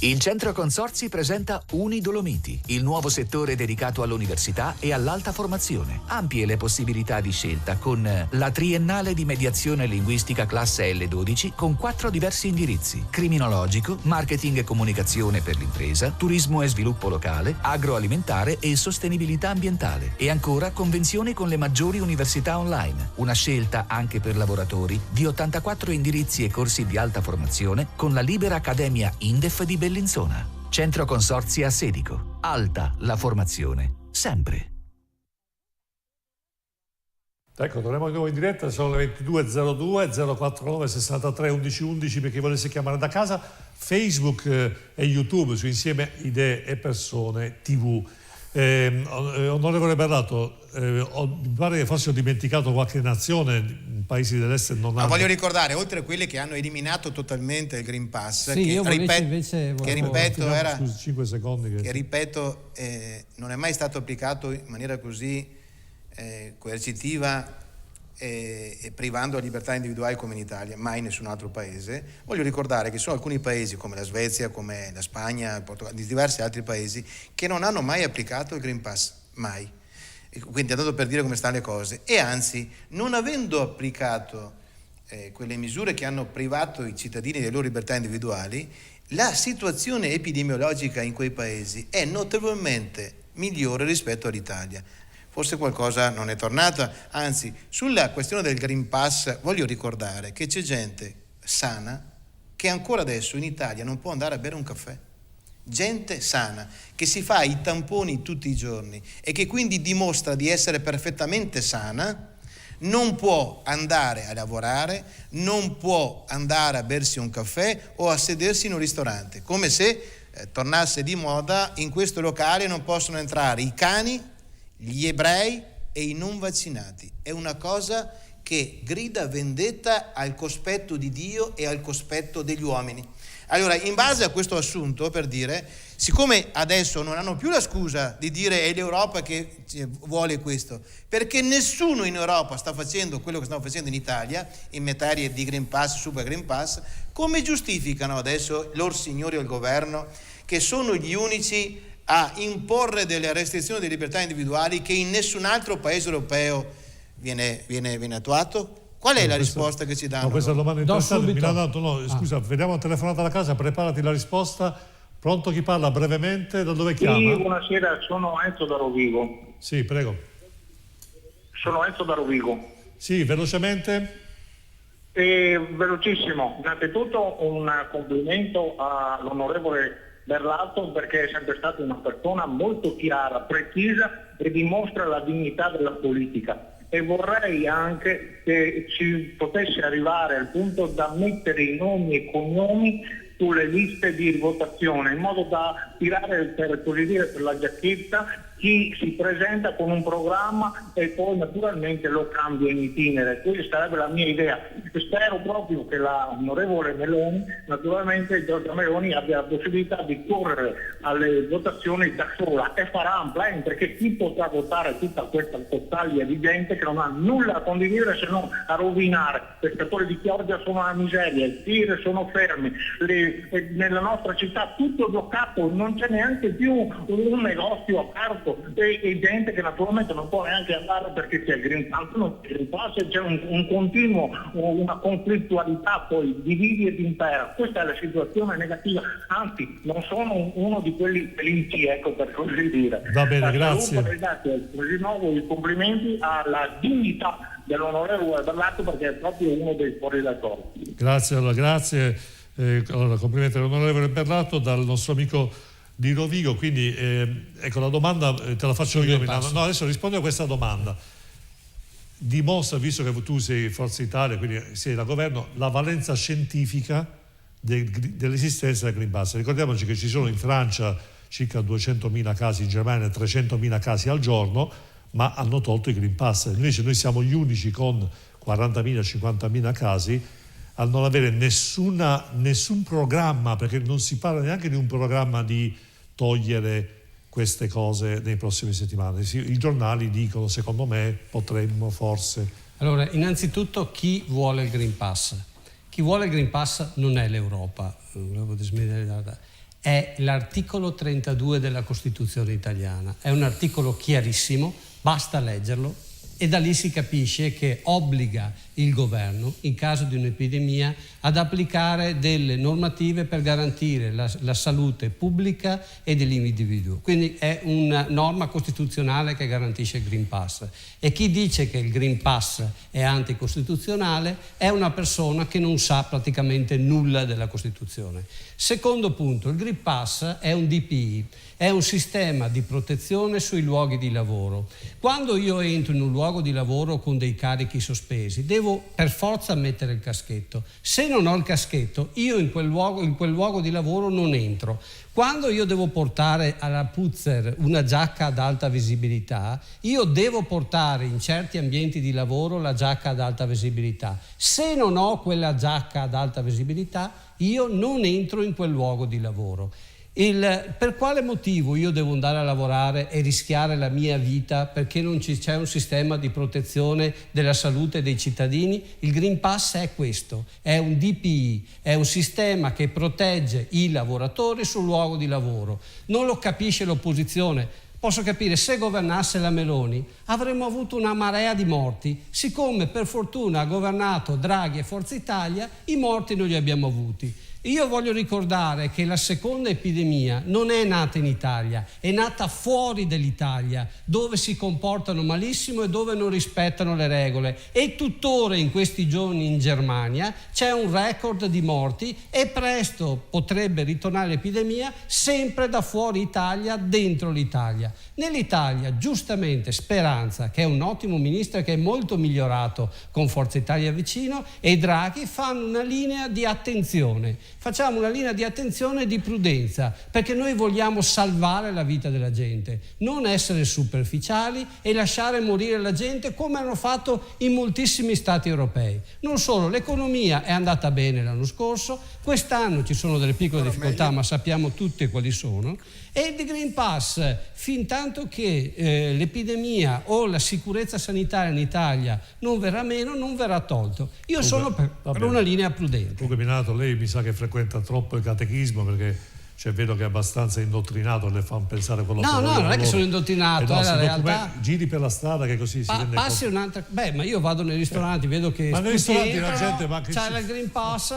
Il Centro Consorzi presenta Unidolomiti, il nuovo settore dedicato all'università e all'alta formazione. Ampie le possibilità di scelta con la triennale di mediazione linguistica classe L12 con 4 diversi indirizzi: criminologico, marketing e comunicazione per l'impresa, turismo e sviluppo locale, agroalimentare e sostenibilità ambientale. E ancora convenzioni con le maggiori università online. Una scelta anche per lavoratori di 84 indirizzi e corsi di alta formazione con la Libera Accademia Indef di Bellinzona. Centro Consorzi a Sedico. Alta la formazione, sempre. Ecco, torniamo di nuovo in diretta, sono le 22.02, 049 63 11 11 per chi volesse chiamare da casa, Facebook e YouTube su Insieme Idee e Persone TV. Onorevole Berrato, mi pare che forse ho dimenticato qualche nazione, paesi dell'est non hanno... Voglio ricordare, oltre a quelle che hanno eliminato totalmente il Green Pass, sì, che ripeto, non è mai stato applicato in maniera così coercitiva e privando la libertà individuale come in Italia, mai in nessun altro paese. Voglio ricordare che ci sono alcuni paesi come la Svezia, come la Spagna, il Portogallo, di diversi altri paesi che non hanno mai applicato il Green Pass, mai. Quindi andando per dire come stanno le cose, e anzi non avendo applicato quelle misure che hanno privato i cittadini delle loro libertà individuali, la situazione epidemiologica in quei paesi è notevolmente migliore rispetto all'Italia. Forse qualcosa non è tornata, anzi sulla questione del Green Pass voglio ricordare che c'è gente sana che ancora adesso in Italia non può andare a bere un caffè. Gente sana che si fa i tamponi tutti i giorni e che quindi dimostra di essere perfettamente sana, non può andare a lavorare, non può andare a bersi un caffè o a sedersi in un ristorante, come se tornasse di moda in questo locale non possono entrare i cani, gli ebrei e i non vaccinati. È una cosa che grida vendetta al cospetto di Dio e al cospetto degli uomini. Allora, in base a questo assunto, per dire, siccome adesso non hanno più la scusa di dire è l'Europa che vuole questo, perché nessuno in Europa sta facendo quello che stanno facendo in Italia in materia di Green Pass, Super Green Pass, come giustificano adesso loro signori al governo che sono gli unici a imporre delle restrizioni di libertà individuali che in nessun altro paese europeo viene attuato? Qual è la risposta che ci danno? Questa domanda interessante. Scusa, vediamo la telefonata da casa, preparati la risposta. Pronto, chi parla brevemente? Da dove chiama? Sì, buonasera, sono Enzo da Rovigo. Sì, prego. Sono Enzo da Rovigo. Sì, velocemente. Velocissimo. Innanzitutto un complimento all'onorevole Berlato, perché è sempre stata una persona molto chiara, precisa e dimostra la dignità della politica. E vorrei anche che ci potesse arrivare al punto da mettere i nomi e cognomi sulle liste di votazione, in modo da tirare, per così dire, per la giacchetta chi si presenta con un programma e poi naturalmente lo cambia in itinere. Questa sarebbe la mia idea. Spero proprio che l'onorevole Meloni, naturalmente Giorgia Meloni, abbia la possibilità di correre alle votazioni da sola e farà un plan, perché chi potrà votare tutta questa cottaglia di gente che non ha nulla da condividere se non a rovinare. I pescatori di Chioggia sono una miseria, i tir sono fermi, nella nostra città tutto è bloccato, non c'è neanche più un negozio aperto e gente che naturalmente non può neanche andare perché c'è il Green Pass, c'è un continuo, una conflittualità, poi dividi ed impera. Questa è la situazione negativa, anzi non sono uno di quelli felici, ecco, per così dire. Va bene, grazie. Grazie, rinnovo i complimenti alla dignità dell'onorevole Berlato, perché è proprio uno dei correlatori. Grazie, allora, grazie. Allora, complimenti all'onorevole Berlato dal nostro amico di Rovigo. Quindi ecco, la domanda te la faccio io. No, adesso rispondo a questa domanda. Dimostra, visto che tu sei Forza Italia, quindi sei da governo, la valenza scientifica dell'esistenza del Green Pass. Ricordiamoci che ci sono in Francia circa 200.000 casi, in Germania 300.000 casi al giorno, ma hanno tolto i Green Pass. Invece noi siamo gli unici con 40.000, 50.000 casi a non avere nessun programma, perché non si parla neanche di un programma di togliere queste cose nei prossime settimane. I giornali dicono, secondo me, potremmo forse. Allora, innanzitutto, chi vuole il Green Pass? Chi vuole il Green Pass non è l'Europa, è l'articolo 32 della Costituzione italiana. È un articolo chiarissimo, basta leggerlo, e da lì si capisce che obbliga il governo, in caso di un'epidemia, ad applicare delle normative per garantire la salute pubblica e dell'individuo. Quindi è una norma costituzionale che garantisce il Green Pass. E chi dice che il Green Pass è anticostituzionale è una persona che non sa praticamente nulla della Costituzione. Secondo punto, il Green Pass è un DPI, è un sistema di protezione sui luoghi di lavoro. Quando io entro in un luogo di lavoro con dei carichi sospesi, devo per forza mettere il caschetto. Se non ho il caschetto, io in quel luogo di lavoro non entro. Quando io devo portare alla Puzzer una giacca ad alta visibilità, io devo portare in certi ambienti di lavoro la giacca ad alta visibilità. Se non ho quella giacca ad alta visibilità, io non entro in quel luogo di lavoro. Per quale motivo io devo andare a lavorare e rischiare la mia vita perché non c'è un sistema di protezione della salute dei cittadini? Il Green Pass è questo, è un DPI, è un sistema che protegge i lavoratori sul luogo di lavoro. Non lo capisce l'opposizione. Posso capire, se governasse la Meloni avremmo avuto una marea di morti. Siccome per fortuna ha governato Draghi e Forza Italia, i morti non li abbiamo avuti. Io voglio ricordare che la seconda epidemia non è nata in Italia, è nata fuori dall'Italia, dove si comportano malissimo e dove non rispettano le regole. E tuttora in questi giorni in Germania c'è un record di morti e presto potrebbe ritornare l'epidemia sempre da fuori Italia, dentro l'Italia. Nell'Italia, giustamente, Speranza, che è un ottimo ministro e che è molto migliorato con Forza Italia vicino, e Draghi fanno una linea di attenzione. Facciamo una linea di attenzione e di prudenza, perché noi vogliamo salvare la vita della gente, non essere superficiali e lasciare morire la gente come hanno fatto in moltissimi stati europei. Non solo, l'economia è andata bene l'anno scorso, quest'anno ci sono delle piccole difficoltà, ma sappiamo tutte quali sono. E il Green Pass, fin tanto che l'epidemia o la sicurezza sanitaria in Italia non verrà meno, non verrà tolto. Io sono per una linea prudente. Comunque, Minato, lei mi sa che frequenta troppo il catechismo, perché cioè vedo che è abbastanza indottrinato, le fanno pensare quello che No, vogliono non è che loro. sono indottrinato, è la realtà. Giri per la strada che così si rende Passi conto. un'altra. Ma io vado nei ristoranti, vedo che Ma nei tutti ristoranti la entrano, gente, ma che c'è ci- il Green Pass,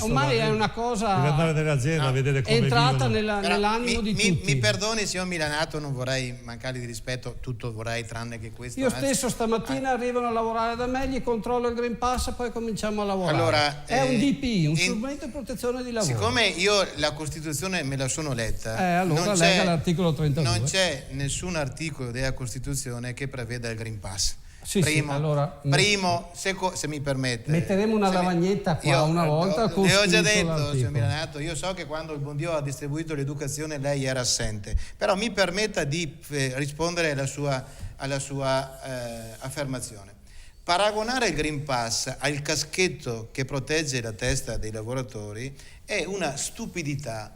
ormai è una cosa deve andare nelle aziende a vedere come entrata vivono. nell'animo di tutti. Mi perdoni, signor Milanato, non vorrei mancargli di rispetto, tutto vorrei tranne che questo. Io stesso stamattina arrivano a lavorare da me, gli controllo il Green Pass e poi cominciamo a lavorare. Allora, è un DP, un strumento di protezione di lavoro. Siccome io la Costituzione me la sono letta, allora non legga l'articolo 32. Non c'è nessun articolo della Costituzione che preveda il Green Pass. Sì, Primo, se mi permette. Metteremo una lavagnetta qua una volta. Le ho già detto, signor Milanato, io so che quando il buon Dio ha distribuito l'educazione lei era assente, però mi permetta di rispondere alla sua affermazione. Paragonare il Green Pass al caschetto che protegge la testa dei lavoratori è una stupidità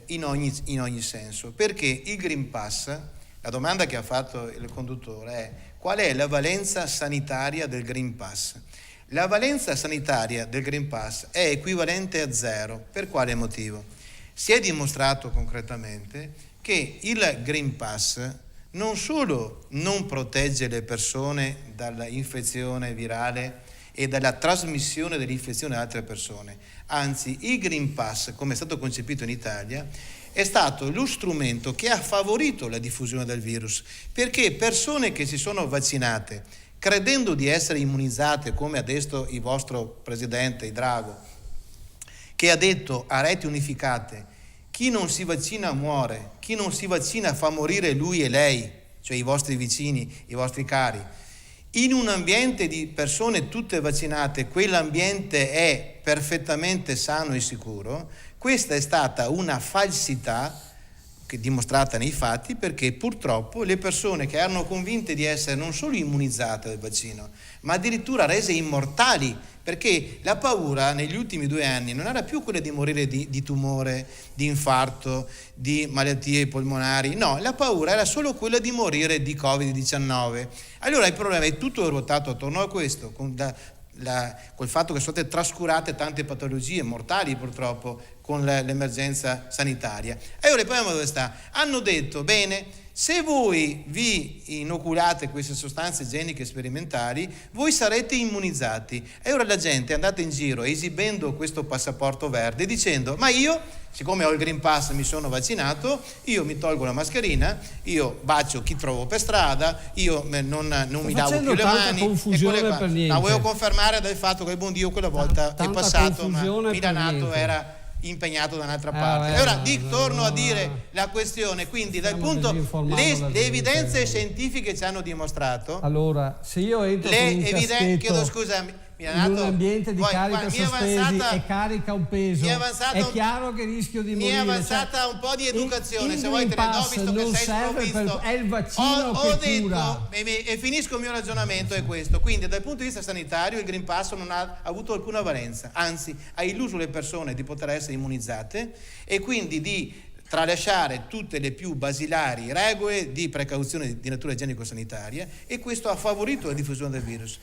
in ogni senso, perché il Green Pass, la domanda che ha fatto il conduttore è: qual è la valenza sanitaria del Green Pass? La valenza sanitaria del Green Pass è equivalente a 0. Per quale motivo? Si è dimostrato concretamente che il Green Pass non solo non protegge le persone dall'infezione virale e dalla trasmissione dell'infezione ad altre persone, anzi il Green Pass, come è stato concepito in Italia, è stato lo strumento che ha favorito la diffusione del virus, perché persone che si sono vaccinate credendo di essere immunizzate, come ha detto il vostro presidente Drago, che ha detto a reti unificate: chi non si vaccina muore, chi non si vaccina fa morire lui e lei, cioè i vostri vicini, i vostri cari. In un ambiente di persone tutte vaccinate, quell'ambiente è perfettamente sano e sicuro. Questa è stata una falsità che dimostrata nei fatti, perché purtroppo le persone che erano convinte di essere non solo immunizzate dal vaccino, ma addirittura rese immortali, perché la paura negli ultimi 2 anni non era più quella di morire di tumore, di infarto, di malattie polmonari, no, la paura era solo quella di morire di Covid-19. Allora il problema è tutto ruotato attorno a questo, col fatto che sono state trascurate tante patologie mortali purtroppo con l'emergenza sanitaria. E ora il problema dove sta? Hanno detto: bene, se voi vi inoculate queste sostanze igieniche sperimentali, voi sarete immunizzati. E ora la gente è andata in giro esibendo questo passaporto verde dicendo: ma io, siccome ho il Green Pass, mi sono vaccinato, io mi tolgo la mascherina, io bacio chi trovo per strada, io non mi lavo più le mani. Confusione per niente. No, volevo confermare del fatto che il buon Dio quella volta è passato, ma Milanato era impegnato da un'altra parte. E ora torno a dire la questione, quindi dal punto le evidenze scientifiche ci hanno dimostrato. Allora, se io entro con un caschetto, chiedo scusa, in un ambiente di carica sospesi e carica un peso, è chiaro che rischio di morire. Mi è avanzata un po' di educazione, se vuoi te ne do, visto che sei sprovvisto. È il vaccino che cura. E finisco il mio ragionamento, è questo. Quindi dal punto di vista sanitario il Green Pass non ha avuto alcuna valenza, anzi ha illuso le persone di poter essere immunizzate e quindi di tralasciare tutte le più basilari regole di precauzione di natura igienico-sanitaria, e questo ha favorito la diffusione del virus.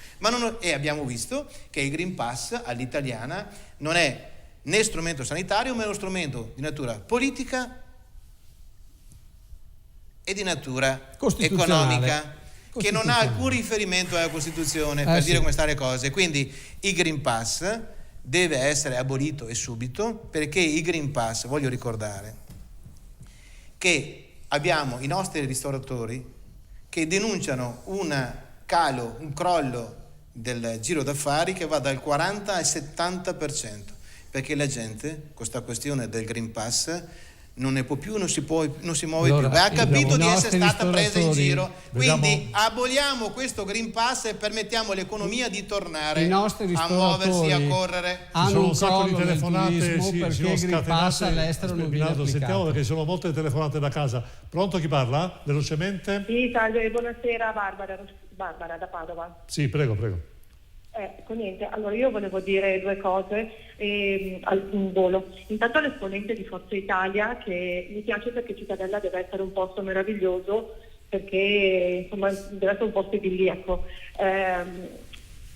E abbiamo visto che il Green Pass all'italiana non è né strumento sanitario, ma è uno strumento di natura politica e di natura economica, che non ha alcun riferimento alla Costituzione, per dire come stanno le cose. Quindi il Green Pass deve essere abolito e subito, perché il Green Pass, voglio ricordare che abbiamo i nostri ristoratori che denunciano un crollo del giro d'affari che va dal 40 al 70%, perché la gente con questa questione del Green Pass non ne può più, non si muove più, ha capito di essere stata presa in giro. Quindi aboliamo questo Green Pass e permettiamo all'economia di tornare a muoversi, a correre. Hanno un sacco di telefonate, perché il Green Pass all'estero non viene applicato. Sentiamo, perché ci sono molte telefonate da casa. Pronto, chi parla? Velocemente. Sì, salve, buonasera, Barbara da Padova. Sì, prego. Niente, allora io volevo dire 2 cose al volo. Intanto l'esponente di Forza Italia, che mi piace perché Cittadella deve essere un posto meraviglioso, perché insomma deve essere un posto idilliaco.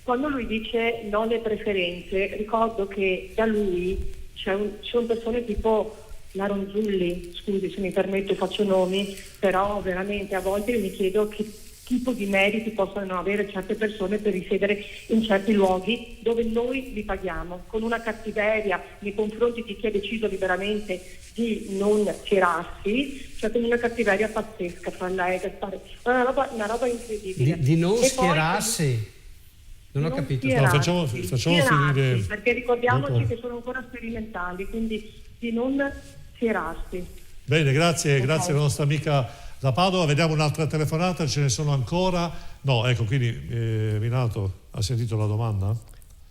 Quando lui dice non le preferenze, ricordo che da lui ci sono persone tipo la Ronzulli, scusi se mi permetto faccio nomi, però veramente a volte mi chiedo che tipo di meriti possono avere certe persone per risiedere in certi luoghi dove noi li paghiamo, con una cattiveria nei confronti di chi ha deciso liberamente di non schierarsi, cioè con una cattiveria pazzesca fra lei e Gaspare, una roba incredibile. Di non e schierarsi? Non ho capito. Facciamo finire. Perché ricordiamoci che sono ancora sperimentali, quindi di non schierarsi. Bene, grazie alla nostra amica da Padova. Vediamo un'altra telefonata, ce ne sono ancora? No, ecco, quindi Minato ha sentito la domanda?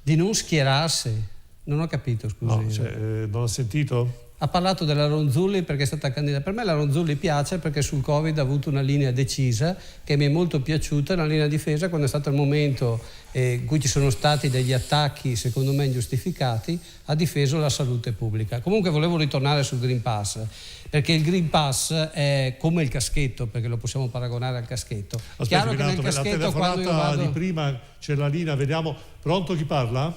Di non schierarsi? Non ho capito, scusi. No, non ha sentito? Ha parlato della Ronzulli perché è stata candidata. Per me la Ronzulli piace perché sul Covid ha avuto una linea decisa che mi è molto piaciuta, una linea difesa quando è stato il momento in cui ci sono stati degli attacchi secondo me ingiustificati, ha difeso la salute pubblica. Comunque volevo ritornare sul Green Pass, perché il Green Pass è come il caschetto, perché lo possiamo paragonare al caschetto. Aspetta, che nel caschetto, la telefonata di prima c'è la linea, vediamo. Pronto, chi parla?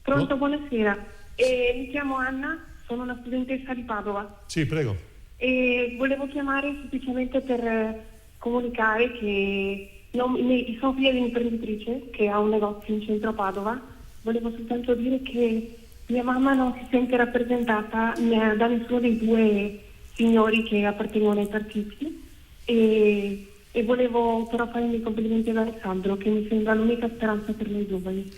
Pronto, buonasera. Mi chiamo Anna. Sono una studentessa di Padova. Sì, prego. E volevo chiamare semplicemente per comunicare che sono figlia di un'imprenditrice che ha un negozio in centro a Padova. Volevo soltanto dire che mia mamma non si sente rappresentata da nessuno dei due signori che appartengono ai partiti e volevo però fare i miei complimenti ad Alessandro, che mi sembra l'unica speranza per noi giovani.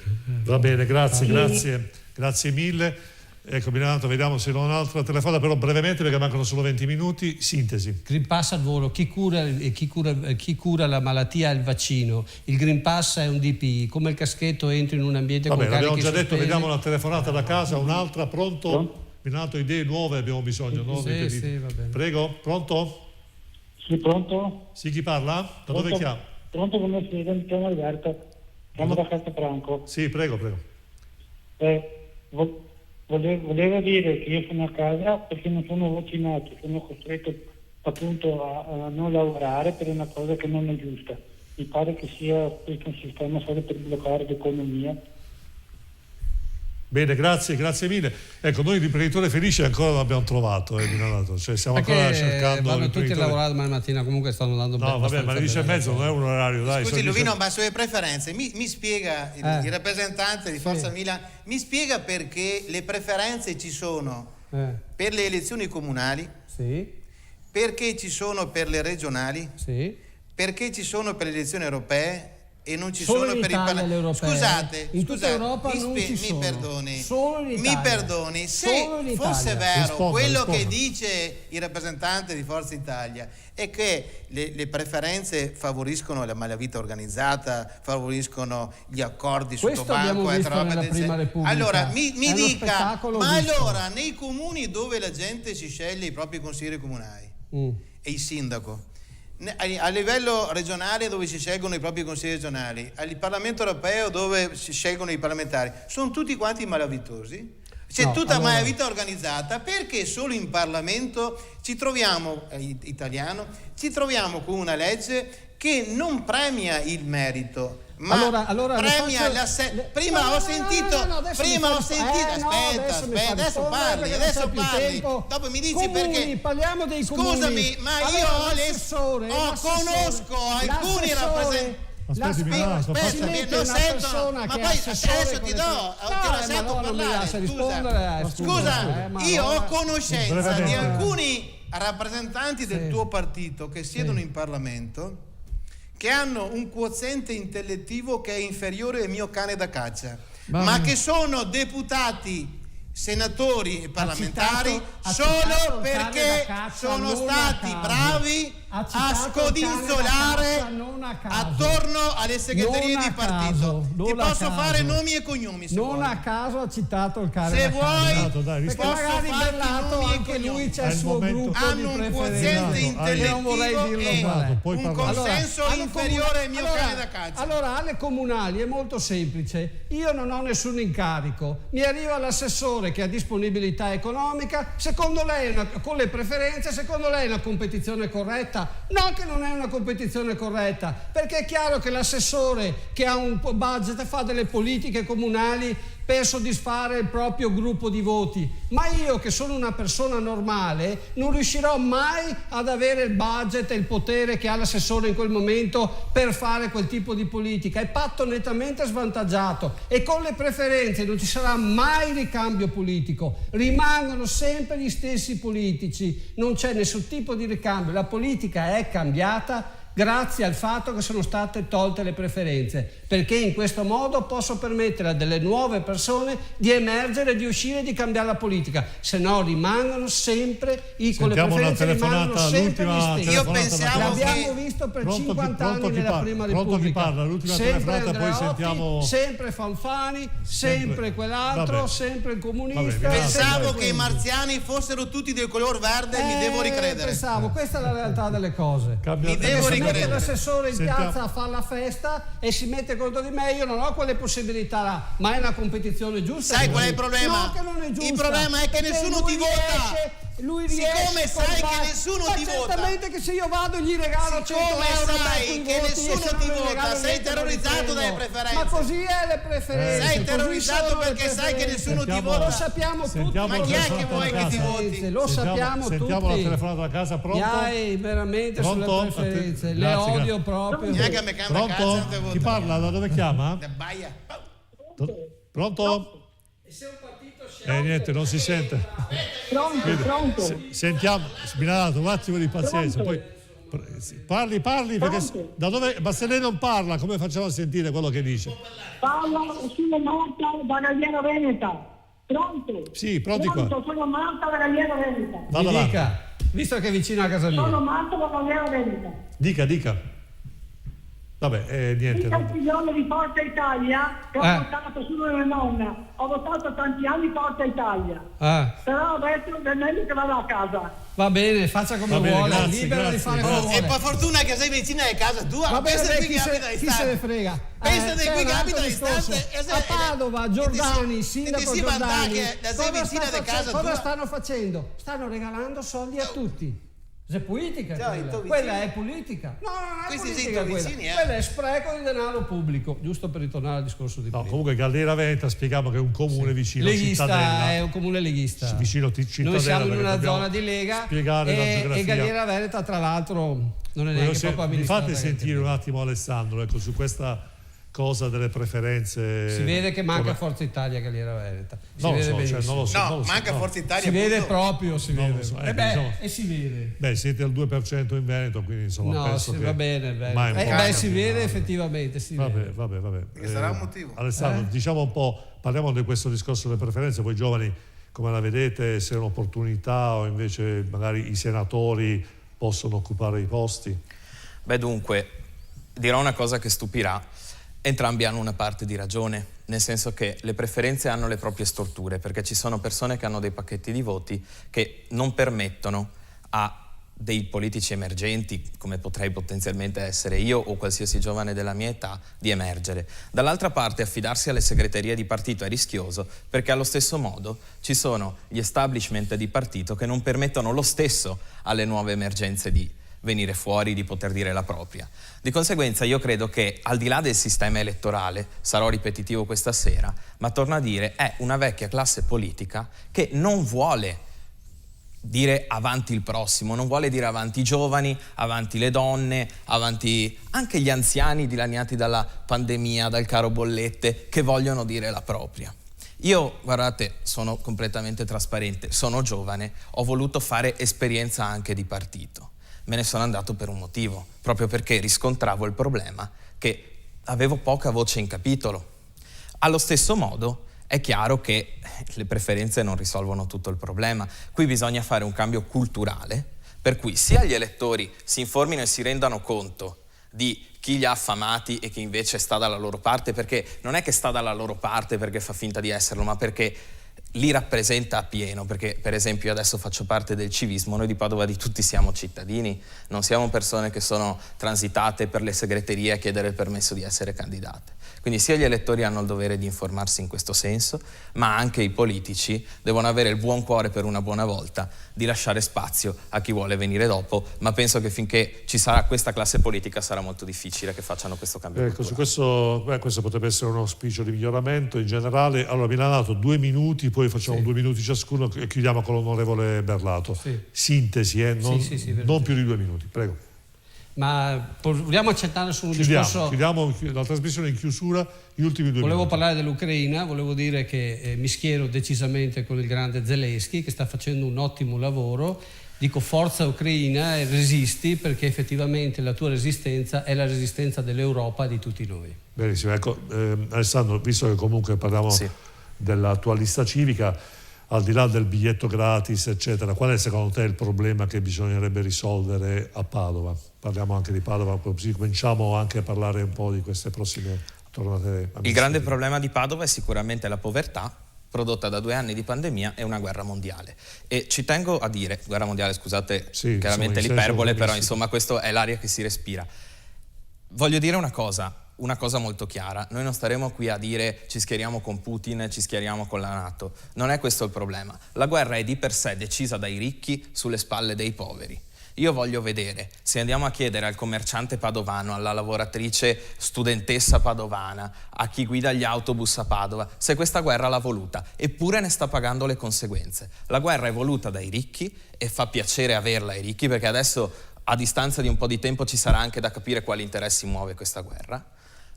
Va bene, grazie mille. Ecco, Minato, vediamo se non ho un'altra telefonata, però brevemente perché mancano solo 20 minuti. Sintesi. Green Pass al volo, chi cura la malattia è il vaccino, il Green Pass è un DPI, come il caschetto entri in un ambiente con carichi abbiamo già sospesi. detto, vediamo una telefonata da casa, un'altra, pronto? Minato, idee nuove abbiamo bisogno, no? Sì, va bene. Prego, pronto? Sì, pronto? Sì, chi parla? Da dove chiama? Pronto, buonasera, mi chiamo Alberto, chiamo da Castelfranco. Sì, prego. Volevo dire che io sono a casa perché non sono vaccinato, sono costretto appunto a non lavorare per una cosa che non è giusta. Mi pare che sia questo un sistema solo per bloccare l'economia. Bene, grazie mille. Ecco, noi l'imprenditore felice ancora non abbiamo trovato, cioè stiamo ancora cercando. Vanno tutti a lavorare domani mattina, comunque stanno dando no, vabbè, ma le 10:30 non è un orario, dai. Scusi Luvino, ma sulle preferenze mi spiega il rappresentante di Forza Milan, mi spiega perché le preferenze ci sono per le elezioni comunali, perché ci sono per le regionali, perché ci sono per le elezioni europee e non ci solo sono per il Scusate, Europa non ci sono. Mi perdoni, se fosse vero quello che dice il rappresentante di Forza Italia è che le preferenze favoriscono la malavita organizzata, favoriscono gli accordi sotto banco e roba del genere. Allora mi dica, ma allora nei comuni dove la gente si sceglie i propri consiglieri comunali e il sindaco, a livello regionale dove si scelgono i propri consigli regionali, al Parlamento europeo dove si scelgono i parlamentari, sono tutti quanti malavitosi? C'è tutta malavita organizzata, perché solo in Parlamento ci troviamo, italiano, ci troviamo con una legge che non premia il merito, ma premia prima ho sentito, adesso parli, dopo mi dici perché. Parliamo dei comuni. Scusami, ma io conosco alcuni rappresentanti. Aspetta, non sentono, ma poi adesso ti do, te lo sento parlare. Scusa, io ho conoscenza di alcuni rappresentanti del tuo partito che siedono in Parlamento, che hanno un quoziente intellettivo che è inferiore al mio cane da caccia, ma che sono deputati, senatori e parlamentari solo perché sono stati bravi a scodinzolare attorno alle segreterie di partito. Ti posso fare nomi e cognomi se vuoi. A caso ha citato il cane se da vuoi, perché magari Berlato anche lui c'è il suo gruppo hanno un quoziente intellettivo e un consenso inferiore al mio cane da caccia. Allora alle comunali è molto semplice, io non ho nessun incarico, mi arriva l'assessore che ha disponibilità economica, secondo lei con le preferenze, secondo lei è una competizione corretta? No, che non è una competizione corretta, perché è chiaro che l'assessore che ha un budget fa delle politiche comunali per soddisfare il proprio gruppo di voti, ma io che sono una persona normale non riuscirò mai ad avere il budget e il potere che ha l'assessore in quel momento per fare quel tipo di politica. È patto nettamente svantaggiato, e con le preferenze non ci sarà mai ricambio politico, rimangono sempre gli stessi politici, non c'è nessun tipo di ricambio. La politica è cambiata grazie al fatto che sono state tolte le preferenze, perché in questo modo posso permettere a delle nuove persone di emergere, di uscire e di cambiare la politica, se no rimangono sempre con le preferenze, rimangono sempre gli stessi. Io pensavo l'abbiamo visto per 50 anni nella Prima Repubblica, sempre Andreotti, sempre Fanfani, sempre quell'altro, sempre il comunista. Pensavo che i marziani fossero tutti del color verde, mi devo ricredere. Pensavo, questa è la realtà delle cose. Mi devo ricredere. Mette l'assessore in piazza a fare la festa e si mette contro di me, io non ho quelle possibilità là, ma è una competizione giusta. Sai qual è il problema? No, che non è giusta. Il problema è che nessuno ti vota. Lui riesce, siccome sai che nessuno ti vota, certamente che se io vado gli regalo 100 euro, sai che nessuno ti vota, sei terrorizzato dalle preferenze. Ma così è le preferenze. Sei terrorizzato perché sai che nessuno ti vota. Lo sappiamo tutti. Ma chi è che vuoi che ti voti? Lo sappiamo tutti. Sentiamo la telefonata da casa, pronto? Veramente sulle preferenze, le odio proprio. Pronto? Chi parla? Da dove chiama? Da Baia. Pronto? Niente, non si sente. Pronto. Sentiamo, Spinato, un attimo di pazienza. Poi parli perché da dove? Ma se lei non parla, come facciamo a sentire quello che dice? Parla, sono Marta da Galliera Veneta. Pronto? Sì, pronti qua. Sono Marta da Galliera Veneta. Mi dica, visto che è vicino a casa mia. Sono Marta da Galliera Veneta. Dica. Vabbè, niente. Il figliolo di Forza Italia, che ho votato solo una nonna, ho votato tanti anni Forza Italia. Però adesso è meglio che vada a casa. Va bene, faccia come vuole, libero di fare come vuole. E per fortuna che sei vicina a casa tua. Va bene, chi se ne frega. Pensa di qui che abita distante. A Padova, Giordani, sindaco Giordani, cosa tua? stanno facendo? Stanno regalando soldi a tutti. È politica quella è politica. No, non è politica quella è spreco di denaro pubblico, giusto per ritornare al discorso di prima. Comunque Galliera Veneta, spieghiamo che è un comune vicino leghista, Cittadella. È un comune leghista. Vicino Cittadella. Noi siamo in una zona di Lega e Galliera Veneta tra l'altro non è neanche proprio amministrata. Mi fate sentire un attimo Alessandro, ecco, su questa cosa delle preferenze. Si vede che manca Forza Italia Galliera Veneta. Manca Forza Italia. Si vede proprio, si vede. Si vede. Siete al 2% in Veneto, quindi insomma penso che va bene. Si vede effettivamente, si vede. Vabbè. Perché sarà un motivo. Alessandro, diciamo un po', parliamo di questo discorso delle preferenze, voi giovani come la vedete, se è un'opportunità o invece magari i senatori possono occupare i posti? Dunque, dirò una cosa che stupirà. Entrambi hanno una parte di ragione, nel senso che le preferenze hanno le proprie storture, perché ci sono persone che hanno dei pacchetti di voti che non permettono a dei politici emergenti, come potrei potenzialmente essere io o qualsiasi giovane della mia età, di emergere. Dall'altra parte affidarsi alle segreterie di partito è rischioso, perché allo stesso modo ci sono gli establishment di partito che non permettono lo stesso alle nuove emergenze di venire fuori, di poter dire la propria. Di conseguenza io credo che al di là del sistema elettorale, sarò ripetitivo questa sera, ma torno a dire, è una vecchia classe politica che non vuole dire avanti il prossimo, non vuole dire avanti i giovani, avanti le donne, avanti anche gli anziani dilaniati dalla pandemia, dal caro bollette, che vogliono dire la propria. Io, guardate, sono completamente trasparente, sono giovane, ho voluto fare esperienza anche di partito. Me ne sono andato per un motivo, proprio perché riscontravo il problema che avevo poca voce in capitolo. Allo stesso modo è chiaro che le preferenze non risolvono tutto il problema. Qui bisogna fare un cambio culturale, per cui sia gli elettori si informino e si rendano conto di chi li ha affamati e chi invece sta dalla loro parte, perché non è che sta dalla loro parte perché fa finta di esserlo, ma perché li rappresenta appieno, perché per esempio adesso faccio parte del civismo, noi di Padova di Tutti siamo cittadini, non siamo persone che sono transitate per le segreterie a chiedere il permesso di essere candidate. Quindi sia gli elettori hanno il dovere di informarsi in questo senso, ma anche i politici devono avere il buon cuore per una buona volta di lasciare spazio a chi vuole venire dopo, ma penso che finché ci sarà questa classe politica sarà molto difficile che facciano questo cambio. Ecco, su questo potrebbe essere un auspicio di miglioramento in generale. Allora, mi ha dato 2 minuti, poi facciamo 2 minuti ciascuno e chiudiamo con l'onorevole Berlato. Sì. Sintesi, non più di 2 minuti, prego. Ma vogliamo accettare su un discorso... Chiudiamo la trasmissione in chiusura, gli ultimi 2 Volevo minuti. parlare dell'Ucraina, volevo dire che mi schiero decisamente con il grande Zelensky, che sta facendo un ottimo lavoro. Dico forza Ucraina e resisti, perché effettivamente la tua resistenza è la resistenza dell'Europa, di tutti noi. Benissimo, ecco, Alessandro, visto che comunque parliamo della tua lista civica, al di là del biglietto gratis, eccetera, qual è secondo te il problema che bisognerebbe risolvere a Padova? Parliamo anche di Padova, così cominciamo anche a parlare un po' di queste prossime tornate. Il grande problema di Padova è sicuramente la povertà, prodotta da 2 anni di pandemia e una guerra mondiale. E ci tengo a dire, guerra mondiale, scusate, chiaramente l'iperbole, però insomma questa è l'aria che si respira. Voglio dire una cosa molto chiara: noi non staremo qui a dire ci schieriamo con Putin, ci schieriamo con la NATO. Non è questo il problema. La guerra è di per sé decisa dai ricchi sulle spalle dei poveri. Io voglio vedere, se andiamo a chiedere al commerciante padovano, alla lavoratrice studentessa padovana, a chi guida gli autobus a Padova, se questa guerra l'ha voluta, eppure ne sta pagando le conseguenze. La guerra è voluta dai ricchi e fa piacere averla ai ricchi, perché adesso a distanza di un po' di tempo ci sarà anche da capire quali interessi muove questa guerra,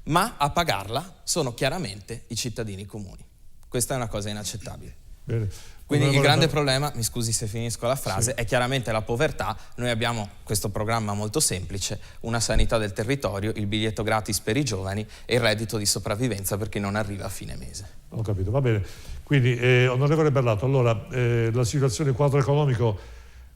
ma a pagarla sono chiaramente i cittadini comuni. Questa è una cosa inaccettabile. Bene. Quindi il grande problema, mi scusi se finisco la frase, è chiaramente la povertà. Noi abbiamo questo programma molto semplice: una sanità del territorio, il biglietto gratis per i giovani e il reddito di sopravvivenza per chi non arriva a fine mese. Ho capito, va bene. Quindi, onorevole Berlato, allora, la situazione quadro economico,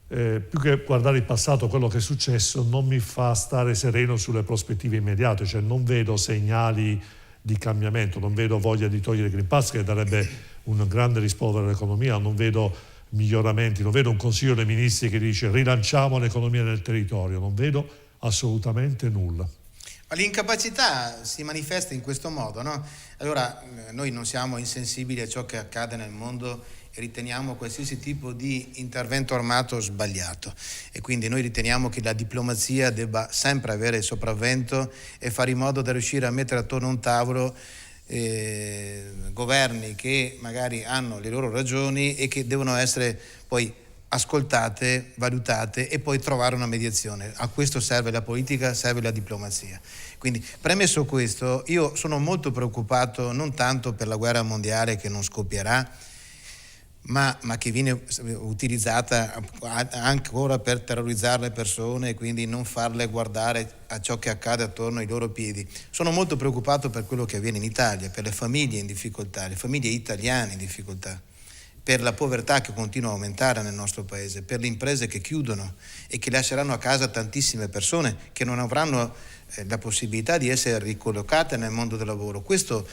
più che guardare il passato, quello che è successo, non mi fa stare sereno sulle prospettive immediate, cioè non vedo segnali di cambiamento, non vedo voglia di togliere il Green Pass, che darebbe un grande rispolvero all'economia, non vedo miglioramenti, non vedo un Consiglio dei Ministri che dice rilanciamo l'economia del territorio, non vedo assolutamente nulla. Ma l'incapacità si manifesta in questo modo, no? Allora, noi non siamo insensibili a ciò che accade nel mondo e riteniamo qualsiasi tipo di intervento armato sbagliato, e quindi noi riteniamo che la diplomazia debba sempre avere il sopravvento e fare in modo da riuscire a mettere attorno a un tavolo governi che magari hanno le loro ragioni e che devono essere poi ascoltate, valutate e poi trovare una mediazione. A questo serve la politica, serve la diplomazia. Quindi, premesso questo, io sono molto preoccupato non tanto per la guerra mondiale che non scoppierà, ma che viene utilizzata ancora per terrorizzare le persone e quindi non farle guardare a ciò che accade attorno ai loro piedi. Sono molto preoccupato per quello che avviene in Italia, per le famiglie in difficoltà, le famiglie italiane in difficoltà, per la povertà che continua a aumentare nel nostro paese, per le imprese che chiudono e che lasceranno a casa tantissime persone che non avranno la possibilità di essere ricollocate nel mondo del lavoro. Questo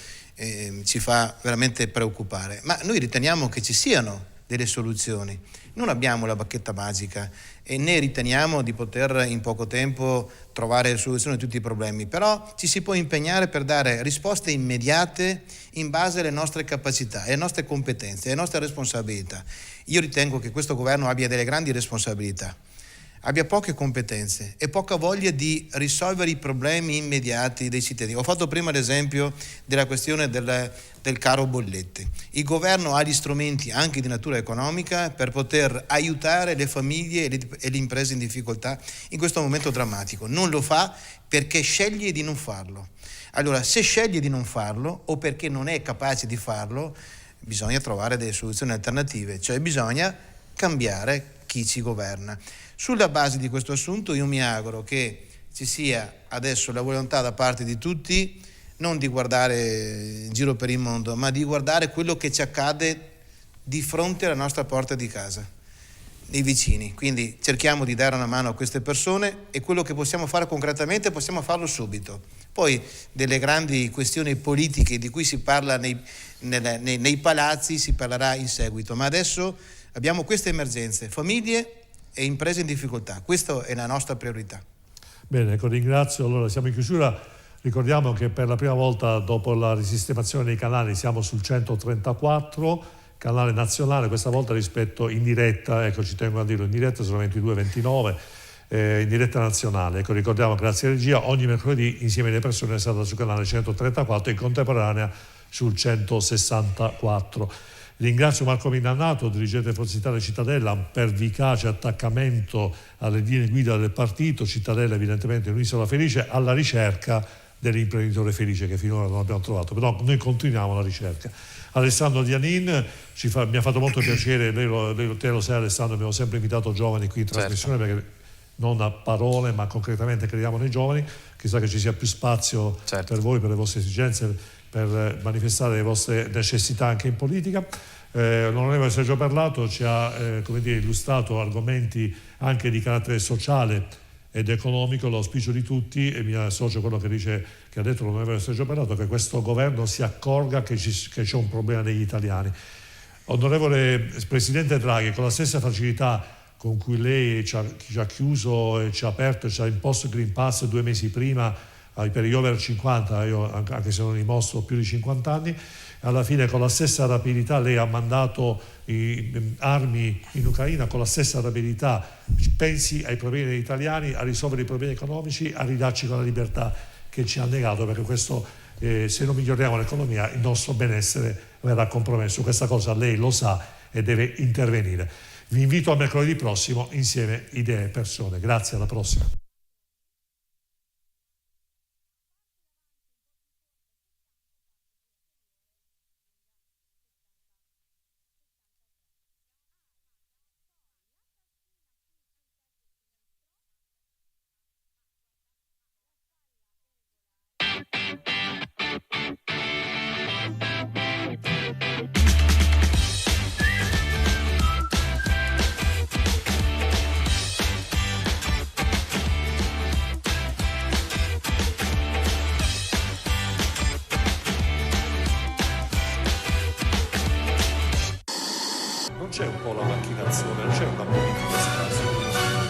ci fa veramente preoccupare, ma noi riteniamo che ci siano delle soluzioni. Non abbiamo la bacchetta magica e né riteniamo di poter in poco tempo trovare soluzioni a tutti i problemi, però ci si può impegnare per dare risposte immediate in base alle nostre capacità, alle nostre competenze, alle nostre responsabilità. Io ritengo che questo governo abbia delle grandi responsabilità, abbia poche competenze e poca voglia di risolvere i problemi immediati dei cittadini. Ho fatto prima l'esempio della questione del caro bollette. Il governo ha gli strumenti anche di natura economica per poter aiutare le famiglie e le imprese in difficoltà in questo momento drammatico. Non lo fa perché sceglie di non farlo. Allora, se sceglie di non farlo o perché non è capace di farlo, bisogna trovare delle soluzioni alternative, cioè bisogna cambiare chi ci governa. Sulla base di questo assunto io mi auguro che ci sia adesso la volontà da parte di tutti non di guardare in giro per il mondo, ma di guardare quello che ci accade di fronte alla nostra porta di casa. nei vicini. Quindi cerchiamo di dare una mano a queste persone e quello che possiamo fare concretamente possiamo farlo subito. Poi delle grandi questioni politiche di cui si parla nei palazzi si parlerà in seguito, ma adesso abbiamo queste emergenze, famiglie e imprese in difficoltà, questa è la nostra priorità. Bene, ringrazio. Allora siamo in chiusura, ricordiamo che per la prima volta dopo la risistemazione dei canali siamo sul 134, canale nazionale, questa volta rispetto in diretta, ecco ci tengo a dirlo, in diretta sono 22:29, in diretta nazionale. Ecco, ricordiamo, grazie alla regia, ogni mercoledì Insieme alle persone è stata sul canale 134 e in contemporanea sul 164. Ringrazio Marco Minannato, dirigente Forza Italia Cittadella, per vivace attaccamento alle linee guida del partito. Cittadella evidentemente è un'isola felice alla ricerca dell'imprenditore felice che finora non abbiamo trovato, però noi continuiamo la ricerca. Alessandro Dianin, mi ha fatto molto piacere, te lo sai Alessandro, abbiamo sempre invitato giovani qui in trasmissione, perché non a parole ma concretamente crediamo nei giovani, chissà che ci sia più spazio per voi, per le vostre esigenze, per manifestare le vostre necessità anche in politica. L'onorevole Sergio Berlato ci ha illustrato argomenti anche di carattere sociale ed economico. L'auspicio di tutti, e mi associo a quello che ha detto l'onorevole Sergio Berlato, che questo governo si accorga che c'è un problema degli italiani. Onorevole Presidente Draghi, con la stessa facilità con cui lei ci ha chiuso e ci ha aperto e ci ha imposto il Green Pass 2 mesi prima per gli over 50, io anche se non dimostro più di 50 anni, alla fine con la stessa rapidità lei ha mandato armi in Ucraina, con la stessa rapidità pensi ai problemi degli italiani, a risolvere i problemi economici, a ridarci quella libertà che ci ha negato, perché questo, se non miglioriamo l'economia, il nostro benessere verrà compromesso. Questa cosa lei lo sa e deve intervenire. Vi invito a mercoledì prossimo, Insieme Idee e Persone. Grazie, alla prossima. C'è un po' la macchinazione, non c'è una politica scarsa.